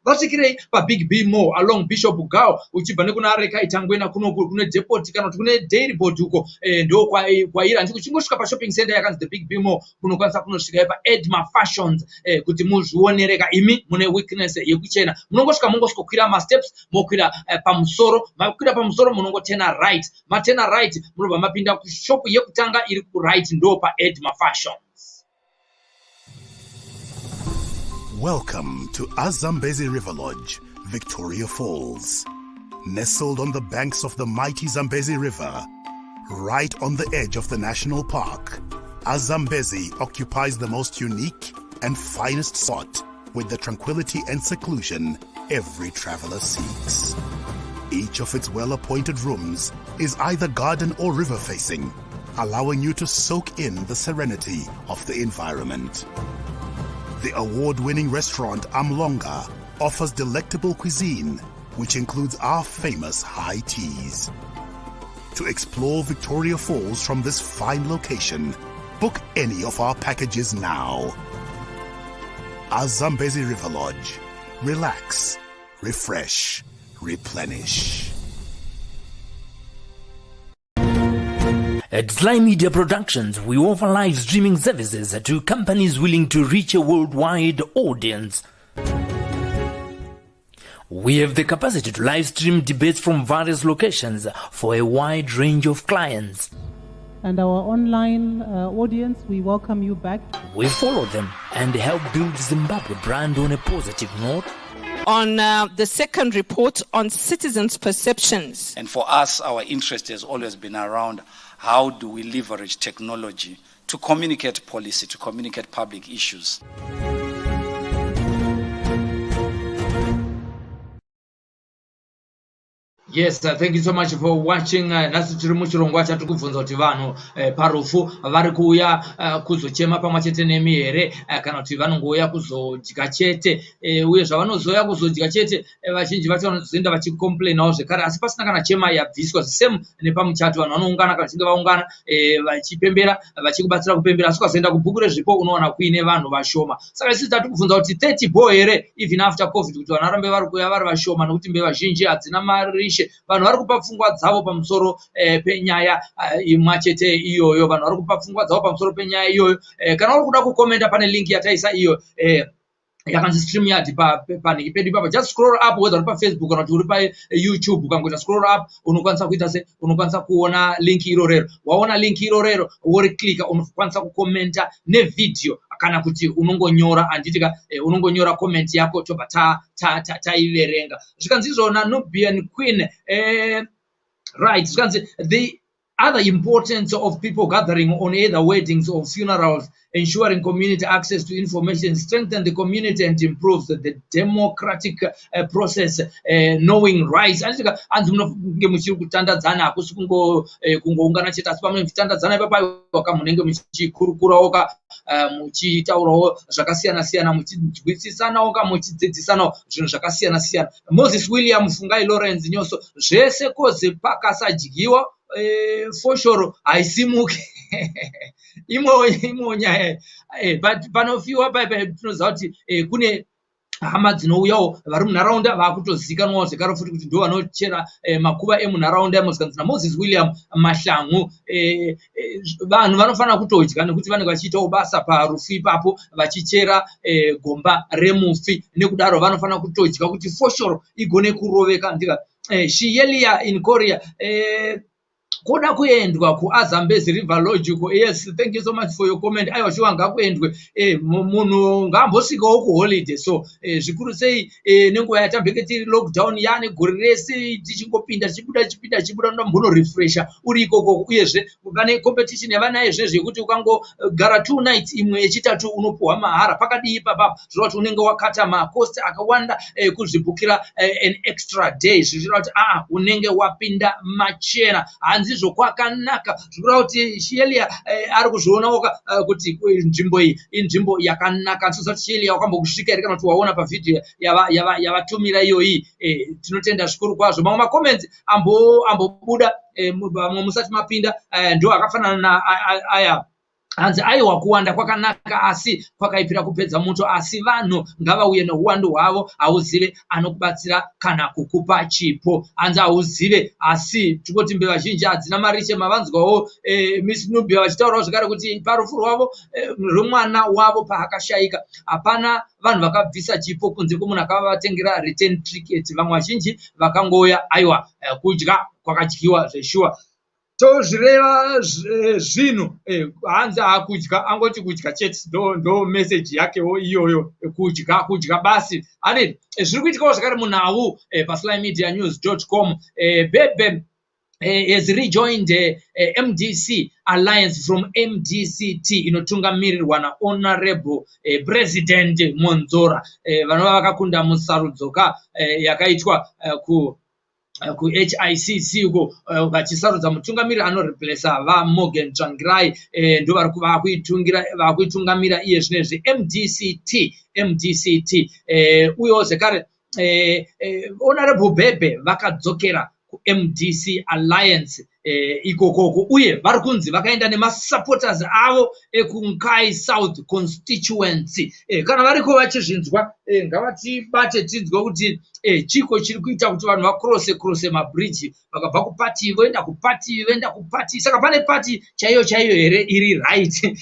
vasvikirei paBig B Mall along Bishop Gao uchibva nekuna Rekai Tangwena kunoku kune Depot kana kuti kune Dairyport uko ndo kwaira ndiko chingosvika pashopping center yakanzi the Big B Mall kunokwanisa kunosvika pa Edma Fashions kuti muzvionereka imi mune weakness yekuchena munongosvika mongosvikokwira masteps mokwira pamusoro makwira pamusoro munongotena right matena right munobva mapinda kushop yekutanga iri ku right ndo pa Edma Fashions. Welcome to Azambezi River Lodge, Victoria Falls. Nestled on the banks of the mighty Zambezi River, right on the edge of the national park, Azambezi occupies the most unique and finest spot with the tranquility and seclusion every traveler seeks. Each of its well-appointed rooms is either garden or river facing, allowing you to soak in the serenity of the environment. The award-winning restaurant Amlonga offers delectable cuisine, which includes our famous high teas. To explore Victoria Falls from this fine location, book any of our packages now. Azambezi River Lodge. Relax, refresh, replenish. At Sly Media Productions, we offer live streaming services to companies willing to reach a worldwide audience. We have the capacity to live stream debates from various locations for a wide range of clients. and our online audience, we welcome you back. We follow them and help build Zimbabwe brand on a positive note. On the second report on citizens' perceptions. And for us, our interest has always been around how do we leverage technology to communicate policy, to communicate public issues. Yes, thank you so much for watching. Nasi tiri muchirongwa chatikubvunza kuti vanhu parufu vari kuuya kuzochema pamwe chete nemi here kana kuti vanongouya kuzodya chete uye zvavanozoya kuzodya chete vazhinji vacho vanozoenda vachicomplainawo zvekare asi pasina kana chema yabviswa same nepamuchato vanhu vanoungana kana vachinge vaungana vachipembera vachikubatsira kupembera asi ukazoenda kubhuku rezvipo unoona kuine vanhu vashoma saka isusu tatikubvunza kuti 30 bo here even after covid kuti vanhu varambe vari kuuya vari vashoma nokuti mbeva zhinji hadzina marishe vanhu vari kupa pfungwa dzavo pamusoro penyaya imwachete iyoyo vanhu vari kupa pfungwa dzavo pamusoro penyaya iyoyo kana uri kuda kukomenta pane link yataisa iyo yakanzi stream yard panhingi pedu ipapa just scroll up whether uri pafacebook kana kuti uri payoutube ukangoita scroll up unokwanisa kuita se unokwanisa kuona link irorero waona link irorero wori klika unokwanisa kukomenta nevideo kana kuti unongonyora anditika unongonyora comment yako tobva taiverenga zvikanzi izvona Nubian Queen right zvikanzi the other importance of people gathering on either weddings or funerals, ensuring community access to information, strengthen the community and improves the democratic process, knowing rights. Anzi munenge muchiri kutandadzana hakusi kungoungana chete asi pamwe muchitandadzana ipapo munenge muchikurukurawo muchitaurawo zvakasiyana-siyana muchinzwisisanawo muchidzidzisanawo zvinhu zvakasiyana-siyana. Moses William Fungai Lawrence Nyoso zvese kozi pakasadyiwa foshoro haisimuke imwe nyaya but panofiwa paipa tinoziva kuti kune hama dzinouyawo vari munharaunda vaakutozikanwawo zvekare futi kuti ndo vanochera makuva emunharaunda emozvikanzina Moses William Mahlangu vanhu vanofanira kutodya nekuti vanenge vachiitawo basa parufu ipapo vachichera gomba remufi nekudaro vanofanira kutodya kuti foshoro igone kuroveka ndika Shielia in Korea kuda kuendwa kuAzambezi River Lodge. Yes, thank you so much for your comment. Aiwa shuwa ngakuendwe munhu ngambosvikawo kuholiday so zvikuru sei nenguva yatambeke tiri lockdown yani gore rese tichingopinda chibuda ndombono refresha uri ikoko uyezve pane competition yavana izvezve yekuti ukangogara 2 nights imwe yechitatu unopuwa mahara pakadii papa zvino kuti unenge wakata macost akawanda kuzvibukira an extra day zvichira kuti unenge wapinda machena hanzizvo kwakanaka zvikura kuti Shielia ari kuzvionawo kuti nzvimbo iyi inzvimbo yakanaka tsoza Shielia wakambokusvika ere kana kuti waona pavideo yavatumira iyoyi tinotenda zvikuru kwazvo mamwe macomments ambobuda musati mapinda ndo akafanana na aya hanzi aiwa kuwanda kwakanaka asi kwakaipira kupedza moto asi vanhu ngavauye neuwandu hwavo hauzive anokubatsira kana kukupa chipo hanzi hauzive asi tikoti mbeva zhinji hadzina marishe mavanzwawo Miss Nubia vachitaurawo zvakare kuti parufu rwavo rwemwana wavo paakashayika hapana vanhu vakabvisa chipo kunze kwomunhu akavatengera return ticket vamwe vazhinji vakangoya aiwa kudya kwakadyiwa zveshuwa tozvireva zvinhu hanzi hakudya angoti kudya chete ndo message yakewo iyoyo kudya basi ani zviri kuitikawo zvakare munhau paslymedia.news.com Bebe has rejoined MDC alliance from MDCT inotungamirirwa naHonorable President Monzora vanova vakakunda musarudzoka yakaitwa ku HICC uko vachisarudza mutungamiri anoreplesa vaMorgan Tsvangirai ndo vakuitungamira iye zvinezvi MDCT uyewo zvekare Honorable Bebe vakadzokera ku MDC alliance ikokoko uye vari kunzi vakaenda nemasupporters avo ekunkai South constituency kana variko vachizvinzwa ngavatibate tinzwe kuti chiko chiri kuita kuti vanhu vakrose mabridge vakabva kupati voenda kupati saka pane pati chaiyo here iri right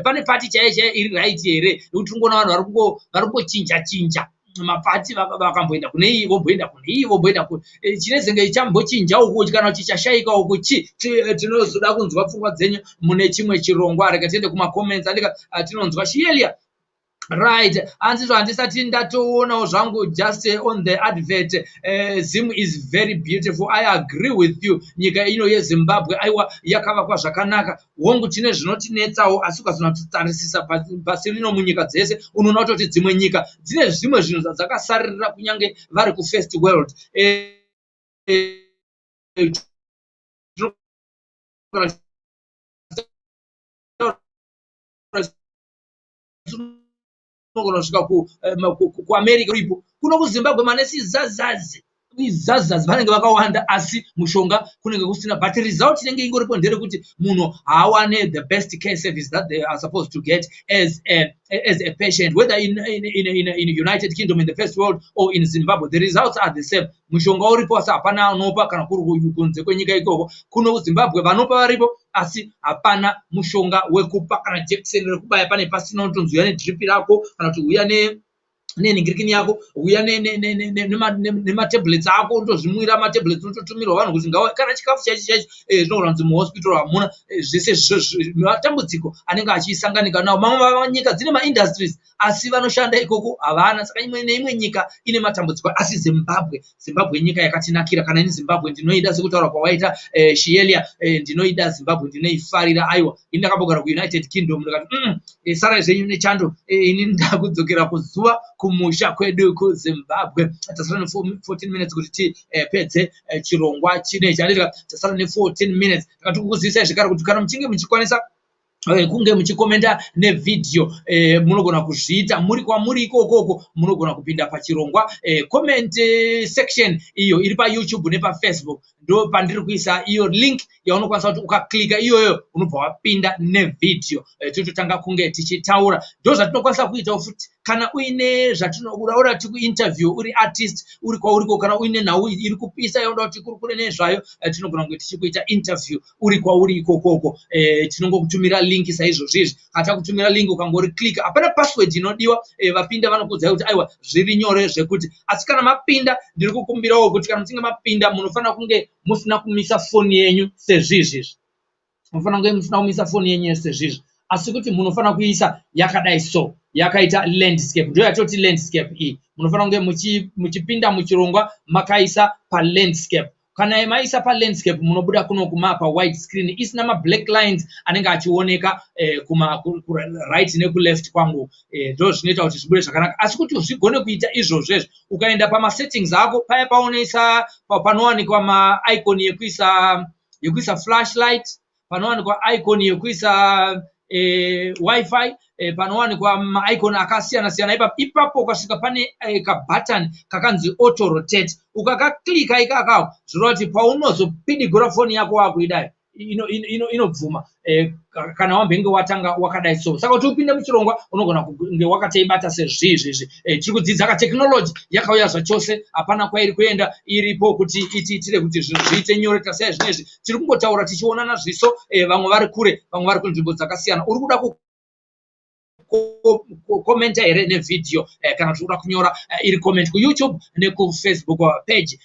pane pati chaiyo iri right here nekuti ungoona vanhu vari kungochinja mapati vakamboenda kune iyi vomboenda kune iyi vomboenda kune chinezenge chambochinja uku kana chichashaika uku tinozoda kunzwa pfungwa dzenyu mune chimwe chirongwa rega tiende kumacomments andika tinonzwa Shielia. Right, handisati ndatoonawo zvangu just on the advert. Zim is very beautiful. I agree with you. Nyika ino yeZimbabwe aiwa yakavakwa zvakanaka. Hongu tine zvinotinetsawo asi ukazonatutarisisa pasi rino munyika dzese unoona kuti dzimwe nyika dzine zvimwe zvinhu zvadzakasarira kunyange vari ku-first world. Kunosvika kuAmerica uripo kuno kuZimbabwe manesi zazazi vanenge vakawanda asi mushonga kunenge kusina, but result inenge ingoripo ndere kuti munhu haawane the best care service that they are supposed to get as a patient, whether in United Kingdom, in the first world, or in Zimbabwe. The results are the same. Mushonga uripo asi hapana anopa kana kuri kunze kwenyika ikoko. Kuno kuZimbabwe vanopa varipo asi hapana mushonga wekupa kana jekiseni rekubaya pane pasina unotonzi uya nedrip rako kana kuti uya neningirikini yako uya nematablets ako ndozvimwira matablets unototumirwa vanhu kuti ngawa kana chikafu chaichi zvinogona kuti muhospital hamuna zvese matambudziko anenge achisanganika nawo. Mamwe nyika dzine maindustries asi vanoshanda ikoko havana. Saka imwe neimwe nyika ine matambudziko asi Zimbabwe nyika yakatinakira. Kana ini Zimbabwe ndinoida sekutaura kwawaita Shielia, ndinoida Zimbabwe ndinoifarira. Aiwa ini ndakambogara kuUnited Kingdom ndikati sarai zvenyu nechando ini ndakudzokera kuzuva kumusha kwedu kuZimbabwe. Tasara ne14 minutes kuti tipedze chirongwa chinechi. Andika tasara ne14 minutes takati kukuzivisai zvekare kuti kana muchinge muchikwanisa kunge muchikomenta nevideo munogona kuzviita muri kwamuri ikoko munogona kupinda pachirongwa comment section iyo iri paYouTube nepaFacebook ndo pandiri kuisa iyo link yaunokwanisa kuti ukaklika iyoyo unobva wapinda nevideo tototanga kunge tichitaura. Ndo zvatinokwanisa kuitawo futi kana uine zvatinoura tikuinterview uri artist uri kwauriko kana uine nhau iri kupisa yaunda kuti kuri kure nezvayo tinogona kunge tichikuita interview uri kwauri ikokoko. Tinongokutumira link saizvozvizvi. Hata kutumira link ukangori click hapana password inodiwa. Vapinda vanokuudzai kuti aiwa zviri nyore zvekuti. Asi kana mapinda ndiri kukumbirawo kuti kana muchinge mapinda munofanira kunge musina kumisa foni yenyu sezvizvi. Munofanira kunge musina kumisa foni yenyu sezvizvi. Asi kuti munofanira kuisa yakadai so yakaita landscape. Ndio yatoti landscape iyi. Munofanira kunge muchipinda muchirongwa makaisa pa landscape. Kana maisa pa landscape munobuda kuno kumapa white screen isina ma black lines anenge achioneka right neku left kwangu. Ndo zvinoita kuti zvibude zvakanaka. Asi kuti zvigone kuita izvozvo ukaenda pama settings ako paya paoneisa panowanikwa ma icon yekuisa flashlight, panowanikwa icon yekuisa wifi, panowanikwa ma icon akasiyana siyana. Ipapo ukasvika pane ka button kakanzi auto rotate ukakaklika ikakawo zvinova kuti paunozopinigura foni yako wakuidai inobvuma kana wambenge watanga wakadai so. Saka kuti upinde muchirongwa unogona kunge wakataibata sezvizvi. Tiri kudzidza ka technology yakauya zvachose hapana kwairi kuenda iripo kuti itiitire kuti zvinhu zviite nyore. Tasai zvinezvi tiri kungotaura tichionana zviso, vamwe vari kure vamwe vari kunzvimbo dzakasiyana. Uri kuda komenta here nevideo kana kuti uda kunyora iri comment kuYouTube nekuFacebook page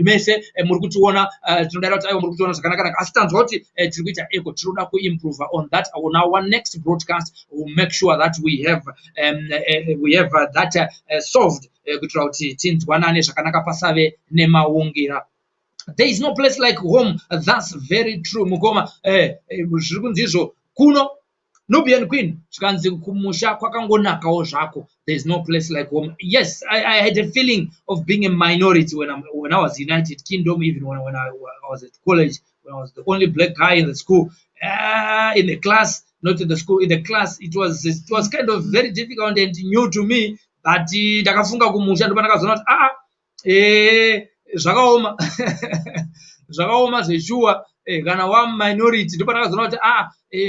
mese muri kutiona. Tinodara kuti aiwa muri kutiona zvakanaka asi tanzwa kuti tiri kuita echo tinoda kuimprove on that. On our next broadcast we'll make sure that we have that solved kuitira kuti tinzwanane zvakanaka pasave nemaungira. There is no place like home. That's very true. Mukoma zviri kunzi izvo kuno Nubian Queen, zvikanzi kumusha kwakangonakawo zvako. There is no place like home. Yes, I had a feeling of being a minority when I was in United Kingdom, even when I was at college, when I was the only black guy in the school, in the class, not in the school, in the class. It was kind of very difficult and new to me. But ndakafunga kumusha ndipo ndakazoona kuti zvakaoma zvakaoma zveshuwa. Kana minority ndipo ndakazoona kuti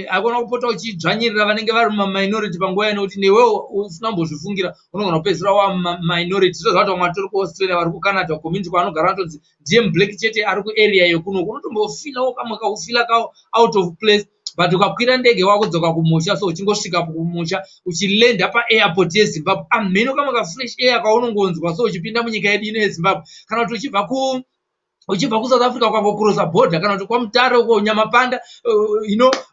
akona kupota uchidzvanyirira vanenge vari minority panguva ino kuti newewo usina mbozvifungira unogona kupedzisira minority. Zvozvati vamwe tori kuAustralia vari kuCanada community kwaanogara vatonzi ndiye black chete ari kuarea yokuno unotombofila kamwe kaufila kao out of place but ukakwira ndege wakudzoka kumusha so uchingosvika kumusha uchilenda paairport yeZimbabwe amheno kama ka fresh air kaunongonzwa so uchipinda munyika yedu ino yeZimbabwe kana kuti uchibva kuSouth Africa ukangokrosa border kana kuti kwamutare uko Nyamapanda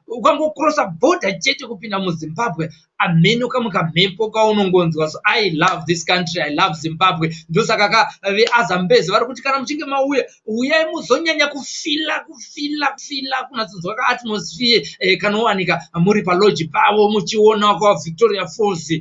ukangokrosa border chete kupinda muZimbabwe amheno kama kamhepo kaunongonzwa so I love this country, I love Zimbabwe. Ndosaka veAzambezi vari kuti kana muchinge mauya uyai muzonyanya kufila kunatsinzwa ka atmosphere kanowanika muri palodge pavo muchiona kwa Victoria Falls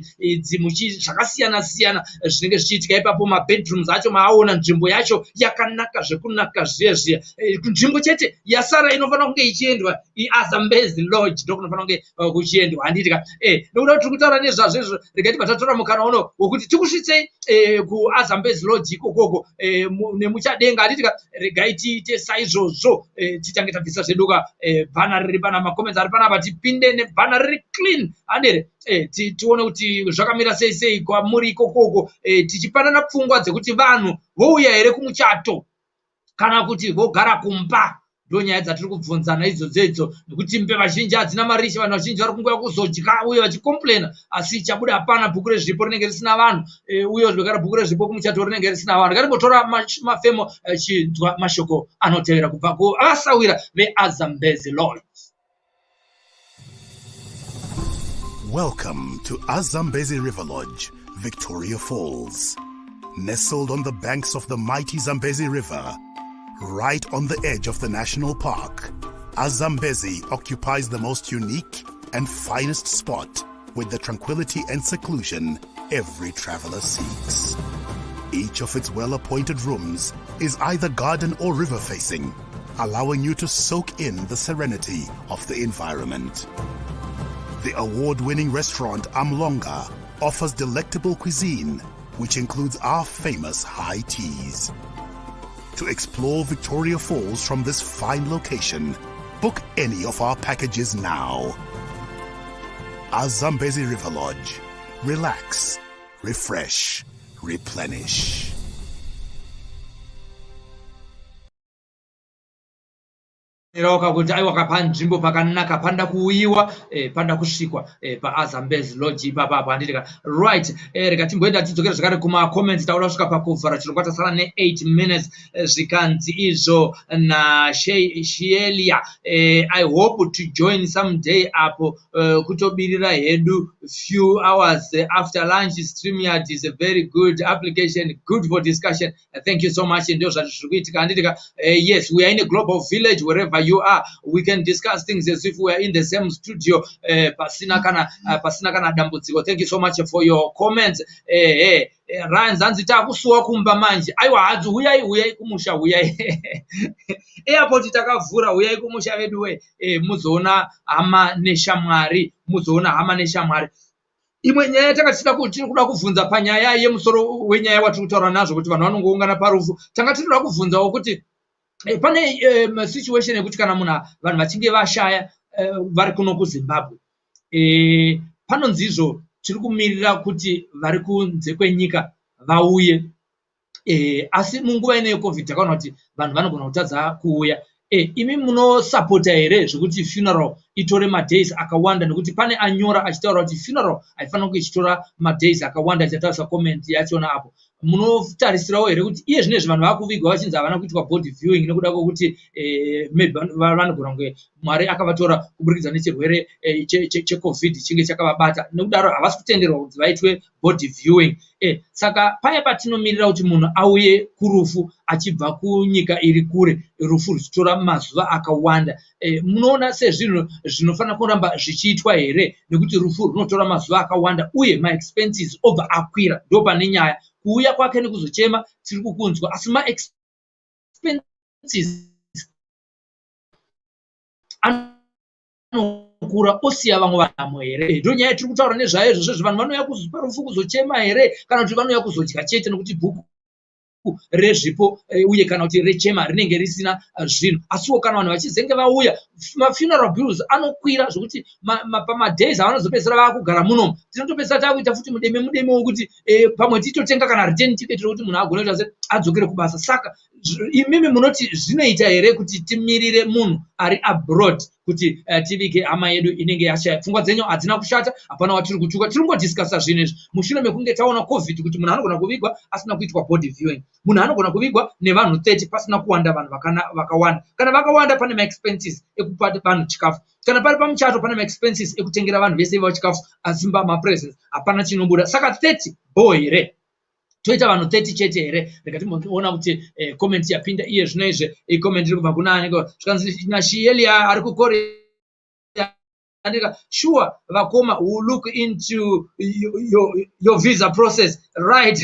zvakasiyana siyana zvinenge zvichiitika ipapo mabedrooms acho maaona nzvimbo yacho yakanaka zvekunaka zviye nzvimbo chete yasara inofanira kunge ichiendwa iAzambezi Lodge ndokunofanira kunge kuchiendwa handitika ndokuda kuti kutaura nezvazvo regai tibva mukana uno wokuti tikusvitsei kuAzambezi Lodge ikokoko nemuchadenga handitika regai tiite saizvozvo titange tabvisa zveduka bhana riri pana macomments ari panapa tipinde nebhana riri clean handere tione kuti zvakamira sei kwamuri ikokoko tichipanana pfungwa dzekuti vanhu vouya here kumuchato kana kuti vogara kumba ndonyaya dzatiri kubvunzana idzodzo nekuti mbeva zhinji hadzina marishi vanhu vazhinji vari kungoya kuzodya uye vachicomplaina asi chabuda hapana bhuku rezvipo rinenge risina vanhu uye zvekare bhuku rezvipo kumuchato rinenge risina vanhu ngatimbotora mafemo chinzwa mashoko anotevera kubva kuvasawira veAzambezi Lodge. Welcome to Azambezi River Lodge, Victoria Falls. Nestled on the banks of the mighty Zambezi River, right on the edge of the national park, Azambezi occupies the most unique and finest spot with the tranquility and seclusion every traveler seeks. Each of its well-appointed rooms is either garden or river facing, allowing you to soak in the serenity of the environment. The award-winning restaurant Amlonga offers delectable cuisine, which includes our famous high teas. To explore Victoria Falls from this fine location, book any of our packages now. Azambezi River Lodge. Relax, refresh, replenish. kuti aiwa panzvimbo pakanaka panda kuuyiwa panda kusvikwa paAzambezi Lodge ipapo handitika right rega timboenda tidzokera zvakare kumacomments taura kusvika pakuvhara chirongwa tasara ne8 minutes zvikanzi izvo naShielia I hope to join someday apo kutobirira hedu few hours after lunch. StreamYard is a very good application, good for discussion. Thank you so much. Ndio zviri kuitika handitika yes, we are in a global village. Wherever you are, we can discuss things as if we are in the same studio. Pasina kana dambudziko. Thank you so much for your comments. Ryan zanzi takusuwa kumba manje aiwa hadzi uyai kumusha uyai airport takavhura uyai kumusha vedu we muzoona hama neshamwari imwe nyaya takatida kuda kubvunza panyaya yemusoro wenyaya watiri kutaura nazvo kuti vanhu vanongoungana parufu tanga tinoda kubvunzawo kuti pane situation yekuti kana vanhu vachinge vashaya vari kuno kuZimbabwe panonzi izvo tiri kumirira kuti vari kunze kwenyika vauye asi munguva ine yeCovid takaona kuti vanhu vanogona kutadza kuuya imi munosapota here zvekuti funeral itore madays akawanda nekuti pane anyora achitaura kuti funeral haifanira kunge ichitora madays akawanda achatarisa comment yachona apo munotarisirawo here kuti iye zvinezvi vanhu vakuvigwa vachinzi havana kuitwa body viewing nekuda kwokuti maybe vanogona kunge Mwari akavatora kuburikidza nechirwere cheCovid chinge chakavabata nekudaro havasi kutenderwa kuti vaitwe body viewing saka paya patinomirira kuti munhu auye kurufu achibva kunyika iri kure rufu ruchitora mazuva akawanda munoona sezvinhu zvinofanira kuramba zvichiitwa here nekuti rufu runotora mazuva akawanda uye maexpenses obva akwira ndo pane nyaya kuuya kwake nekuzochema tiri kukunzwa asi maexpenses anokura osiya vamwe vanhu here ndo nyaya tiri kutaura nezvayo izvozvo vanhu vanouya parufu kuzochema here kana kuti vanouya kuzodya chete nekuti bhuku rezvipo uye kana kuti rechema rinenge risina zvinhu asiwo kana vanhu vachizenge vauya mafuneral bills anokwira zvokuti pamadays avanozopedzisira vaakugara munomu tinotopedzisira taakuita futi mudeme wokuti pamwe titotenga kana return ticket rokuti munhu agone kuti adzokere kubasa saka imimi munoti zvinoita here kuti timirire munhu ari abroad kuti tivike hama yedu inenge yashaya? Pfungwa dzenyu hadzina kushata? Hapana watiri kutuka, tiri kungodiscussa zvinhu izvi mushure mekunge taona covid kuti munhu anogona kuvigwa asina kuitwa body viewing, munhu anogona kuvigwa nevanhu 30 pasina kuwanda vanhu vakawanda. Kana vakawanda pane maexpenses ekupa vanhu chikafu, kana pari pamuchato pane maexpenses ekutengera vanhu vese ivavo chikafu, asimba mapresents, hapana chinobuda. Saka 30 bo here toita vanhu 30 chete here? Rega timboona kuti comment yapinda iye zvino izve comment iri kubva kuna ani zvikanzi naShielia ari kukorea andika sure vakoma will look into your visa process, right?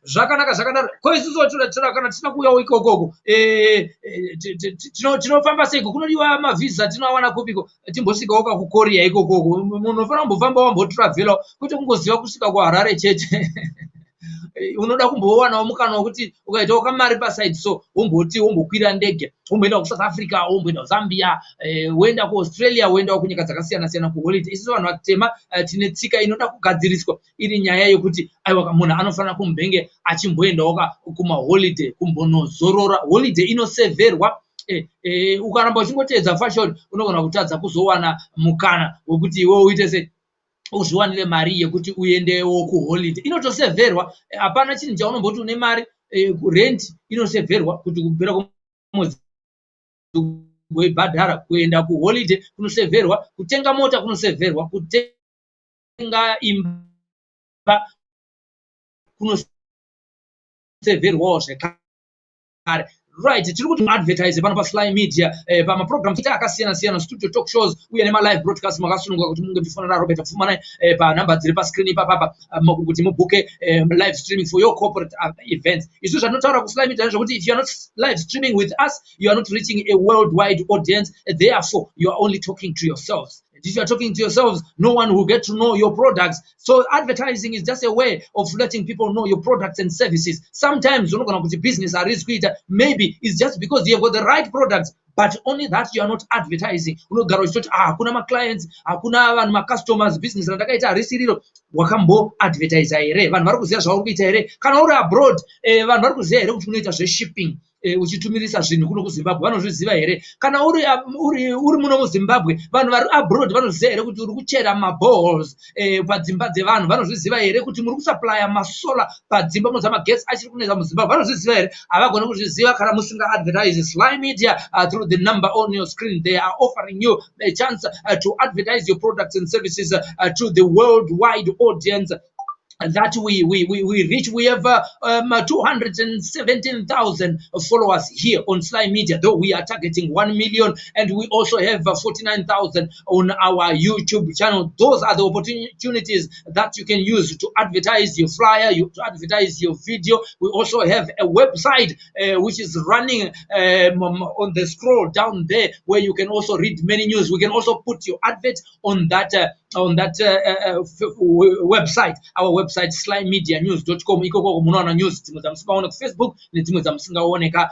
Zvakanaka zvakadaro ko isusu toda kana tisina kuuyawo ikokoko tinofamba seiko? Kunodiwa mavhisa tinoawana kupiko? Timbosvikawo kukorea ikokoko munhu unofanira kumbofamba wambotravela kwete kungoziva kusvika kuHarare chete. Unoda kumbowanawo mukana wokuti ukaitawo kamari paside so wombokwira ndege womboenda kuSouth Africa, womboenda kuZambia, woenda kuAustralia, woendawo kunyika dzakasiyana siyana kuholiday. Isusu vanhu vatema tine tsika inoda kugadziriswa iri nyaya yokuti aiwa munhu anofanira kumbenge achimboendawo kumaholiday kumbonozorora. Holiday inoseverwa. Ukaramba uchingoteedza fashion unogona kutadza kuzowana mukana wokuti iwe uite sei uzviwanire mari yekuti uendewo kuholiday. Inotoseverwa, hapana chinhu chaunomboti une mari. Rent inoseverwa kuti kupera kwemwedzi weibhadhara, kuenda kuholiday kunoseverwa, kutenga mota kunoseverwa, kutenga imba kunoseverwawo zvekare. Right, tiri kuti advertise pano paSly Media pamaprogram kita akasiyana siyana, studio talk shows uye nemalive broadcast makasununguka kuti munge muchifanira Robert Fumanai panhamba dziri pascreen ipapa kuti mubuke live streaming for your corporate events. Izvo zvanotaura kuSly Media zvokuti if you are not live streaming with us, you are not reaching a worldwide audience, therefore you are only talking to yourselves. If you are talking to yourselves, no one will get to know your products. So advertising is just a way of letting people know your products and services. Sometimes you're not going to put business at risk. Maybe it's just because you have got the right products, but only that you are not advertising. Unogara uchitoti hakuna maclients, hakuna vanhu macustomers, business randakaita harisi riro. Wakambo advertise here, vanhu vari kuziva zvauri kuita here? Kana uri abroad, vanhu vari kuziva here kuti unoita zveshipping, uchitumirisa zvinhu kuno kuZimbabwe vanozviziva here? Kana uri muno muZimbabwe, vanhu vari abroad vanoziva here kuti uri kuchera maboreholes padzimba dzevanhu? Vanozviziva here kuti muri kusupply masola padzimba dzamagetsi achiri kunetsa muZimbabwe? Vanozviziva here? Havagoni kuzviziva kana musinga advertise. Sly Media through the number on your screen, they are offering you a chance to advertise your products and services to the worldwide audience that we reach. We have 217,000 followers here on Sly Media, though we are targeting 1 million, and we also have 49,000 on our YouTube channel. Those are the opportunities that you can use to advertise your flyer, to advertise your video. We also have a website which is running on the scroll down there, where you can also read many news. We can also put your advert on that website. Our website slymedianews.com. ikoko munoona news dzimwe dzamusingaona kuFacebook nedzimwe dzamusingaoneka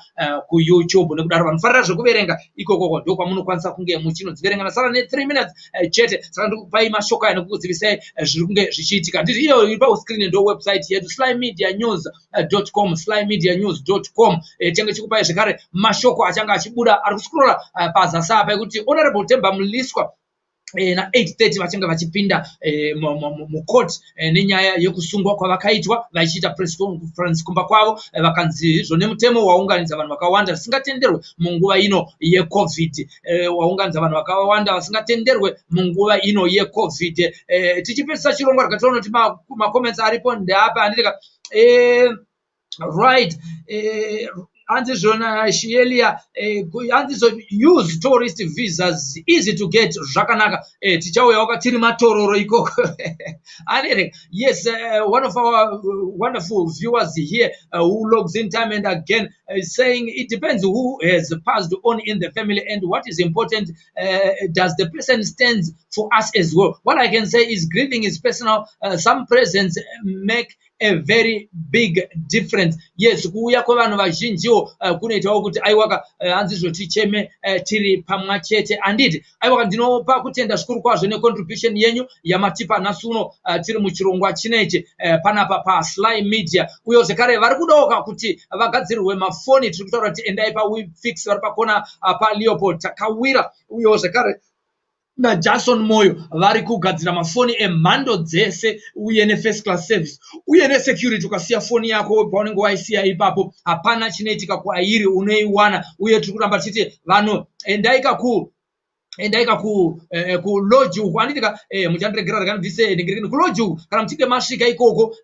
kuYouTube. Nekudaro vanofarira zvekuverenga ikoko ndo kwamunokwanisa kunge muchinodziverenga. Nasara ne3 minutes chete, saka ndikupai mashoko aya nekukuzivisai zviri kunge zvichiitika. Nditi iyo iri pascreen ndo website yedu slymedianews.com, slymedianews.com. Tenge chikupai zvekare mashoko achanga achibuda ari kuscrolla pazasi apa ekuti Honorable Themba Mliswa na 8:30 vachange vachipinda mucourt nenyaya yekusungwa kwavakaitwa vachiita press conference kumba kwavo, vakanzi zvone mutemo waunganidza vanhu vakawanda vasingatenderwe munguva ino yecovid, waunganidza vanhu vakawanda vasingatenderwe munguva ino yecovid. Tichipedzisa chirongwa rakataura kuti macomments aripo ndeapa andika right. Anzi zvona Shielia anzi use tourist visas, easy to get, zvakanaka. Tichauya wakatiri matororo ikoko. Yes, one of our wonderful viewers here who logs in time and again is saying it depends who has passed on in the family and what is important. Does the person stand for us as well? What I can say is grieving is personal. Some presents make a very big difference. Yes, kuuya kwevanhu vazhinjiwo kunoitawo kuti aiwaka hanzi ticheme tiri pamwe chete. Anditi aiwaka ndinopa kutenda zvikuru kwazvo necontribution yenyu yamatipa nhasi uno tiri muchirongwa chinechi panapa paSly Media. Uyo zvekare vari kudoka kuti vagadzirirwe mafoni, tiri kutaura kuti endai paWebFix vari pakona paLeopold Takawira. Uyo zvekare naJason Moyo vari kugadzira mafoni emhando dzese uye nefirst class service uye nesecurity. Ukasiya foni yako paunenge waisiya ipapo hapana chinoitika kwairi, unoiwana. Uye tiri kuramba tichiti vanhu endaika ku lodge uku anditika muchandiregera rekanibvise ndingirini ku lodge uku kana muchinge masvika ikoko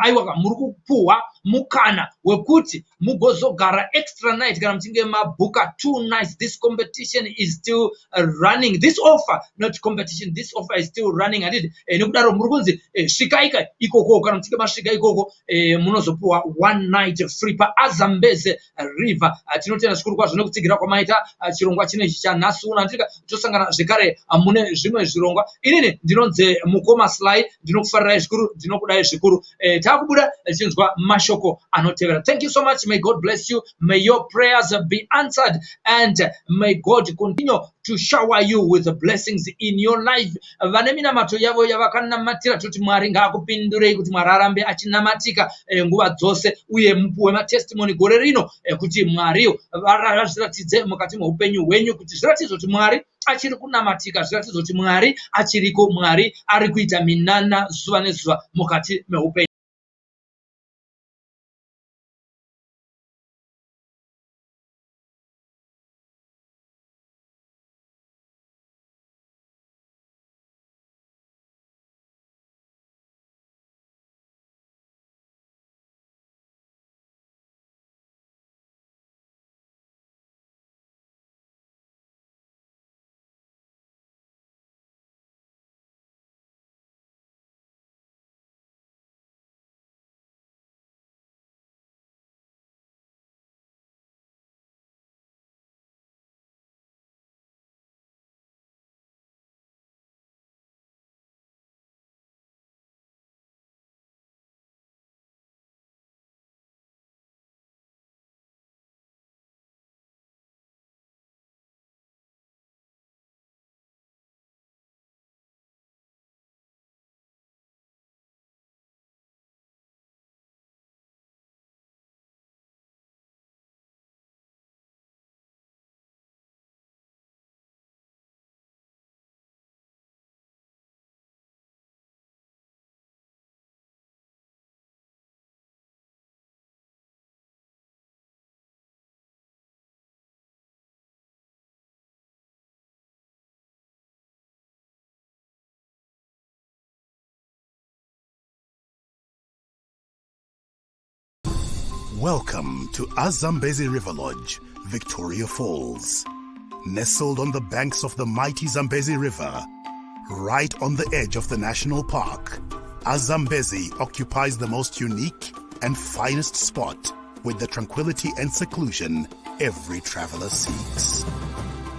aiwa muri kupuhwa mukana wekuti mugozogara extra night kana muchinge mabhuka 2 nights. This competition is still running. This offer, not competition, this offer is still running. Anditi nekudaro muri kunzi svikaika ikoko kana muchinge masvika ikoko munozopuhwa 1 night free paAzambeze River. Tinotenda zvikuru kwazvo nekutsigira kwamaita chirongwa chinechi chanhasi uno. Andika tosangana zvekare mune zvimwe zvirongwa. Inini ndinonze Mukoma Sly, ndinokufarirai zvikuru, ndinokudai zvikuru. Takubuda chinzwa mashoko anotevera. Thank you so much. May God bless you. May your prayers be answered and may God continue to shower you with the blessings in your life. Vanemina mato yavo yavakanamatira toti Mwari ngaakupindurei kuti Mwari arambe achinamatika nguva dzose uye mupuwe matestimony gore rino kuti Mwariyo varazviratidze mukati meupenyu hwenyu kuti zviratidze kuti Mwari achiri kunamatika, zviratidze kuti Mwari achiriko, Mwari ari kuita minana zuva nezuva mukati meupenyu. Welcome to Azambezi River Lodge, Victoria Falls. Nestled on the banks of the mighty Zambezi River, right on the edge of the national park, Azambezi occupies the most unique and finest spot with the tranquility and seclusion every traveler seeks.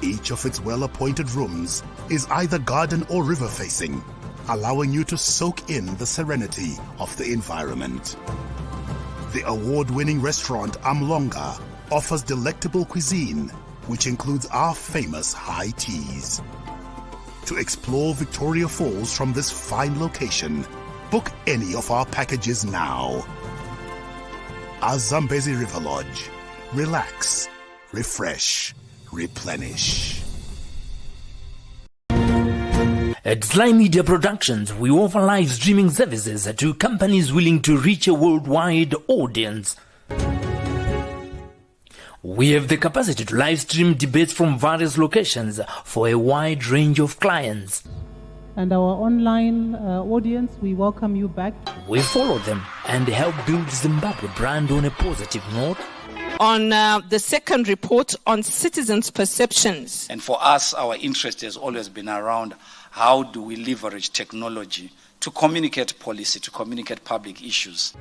Each of its well-appointed rooms is either garden or river facing, allowing you to soak in the serenity of the environment. The award-winning restaurant Amlonga offers delectable cuisine, which includes our famous high teas. To explore Victoria Falls from this fine location, book any of our packages now. Azambezi River Lodge. Relax, refresh, replenish. At Sly Media Productions, we offer live streaming services to companies willing to reach a worldwide audience. We have the capacity to live stream debates from various locations for a wide range of clients. And our online audience, we welcome you back. We follow them and help build Zimbabwe brand on a positive note. On the second report on citizens' perceptions. And for us, our interest has always been around how do we leverage technology to communicate policy, to communicate public issues.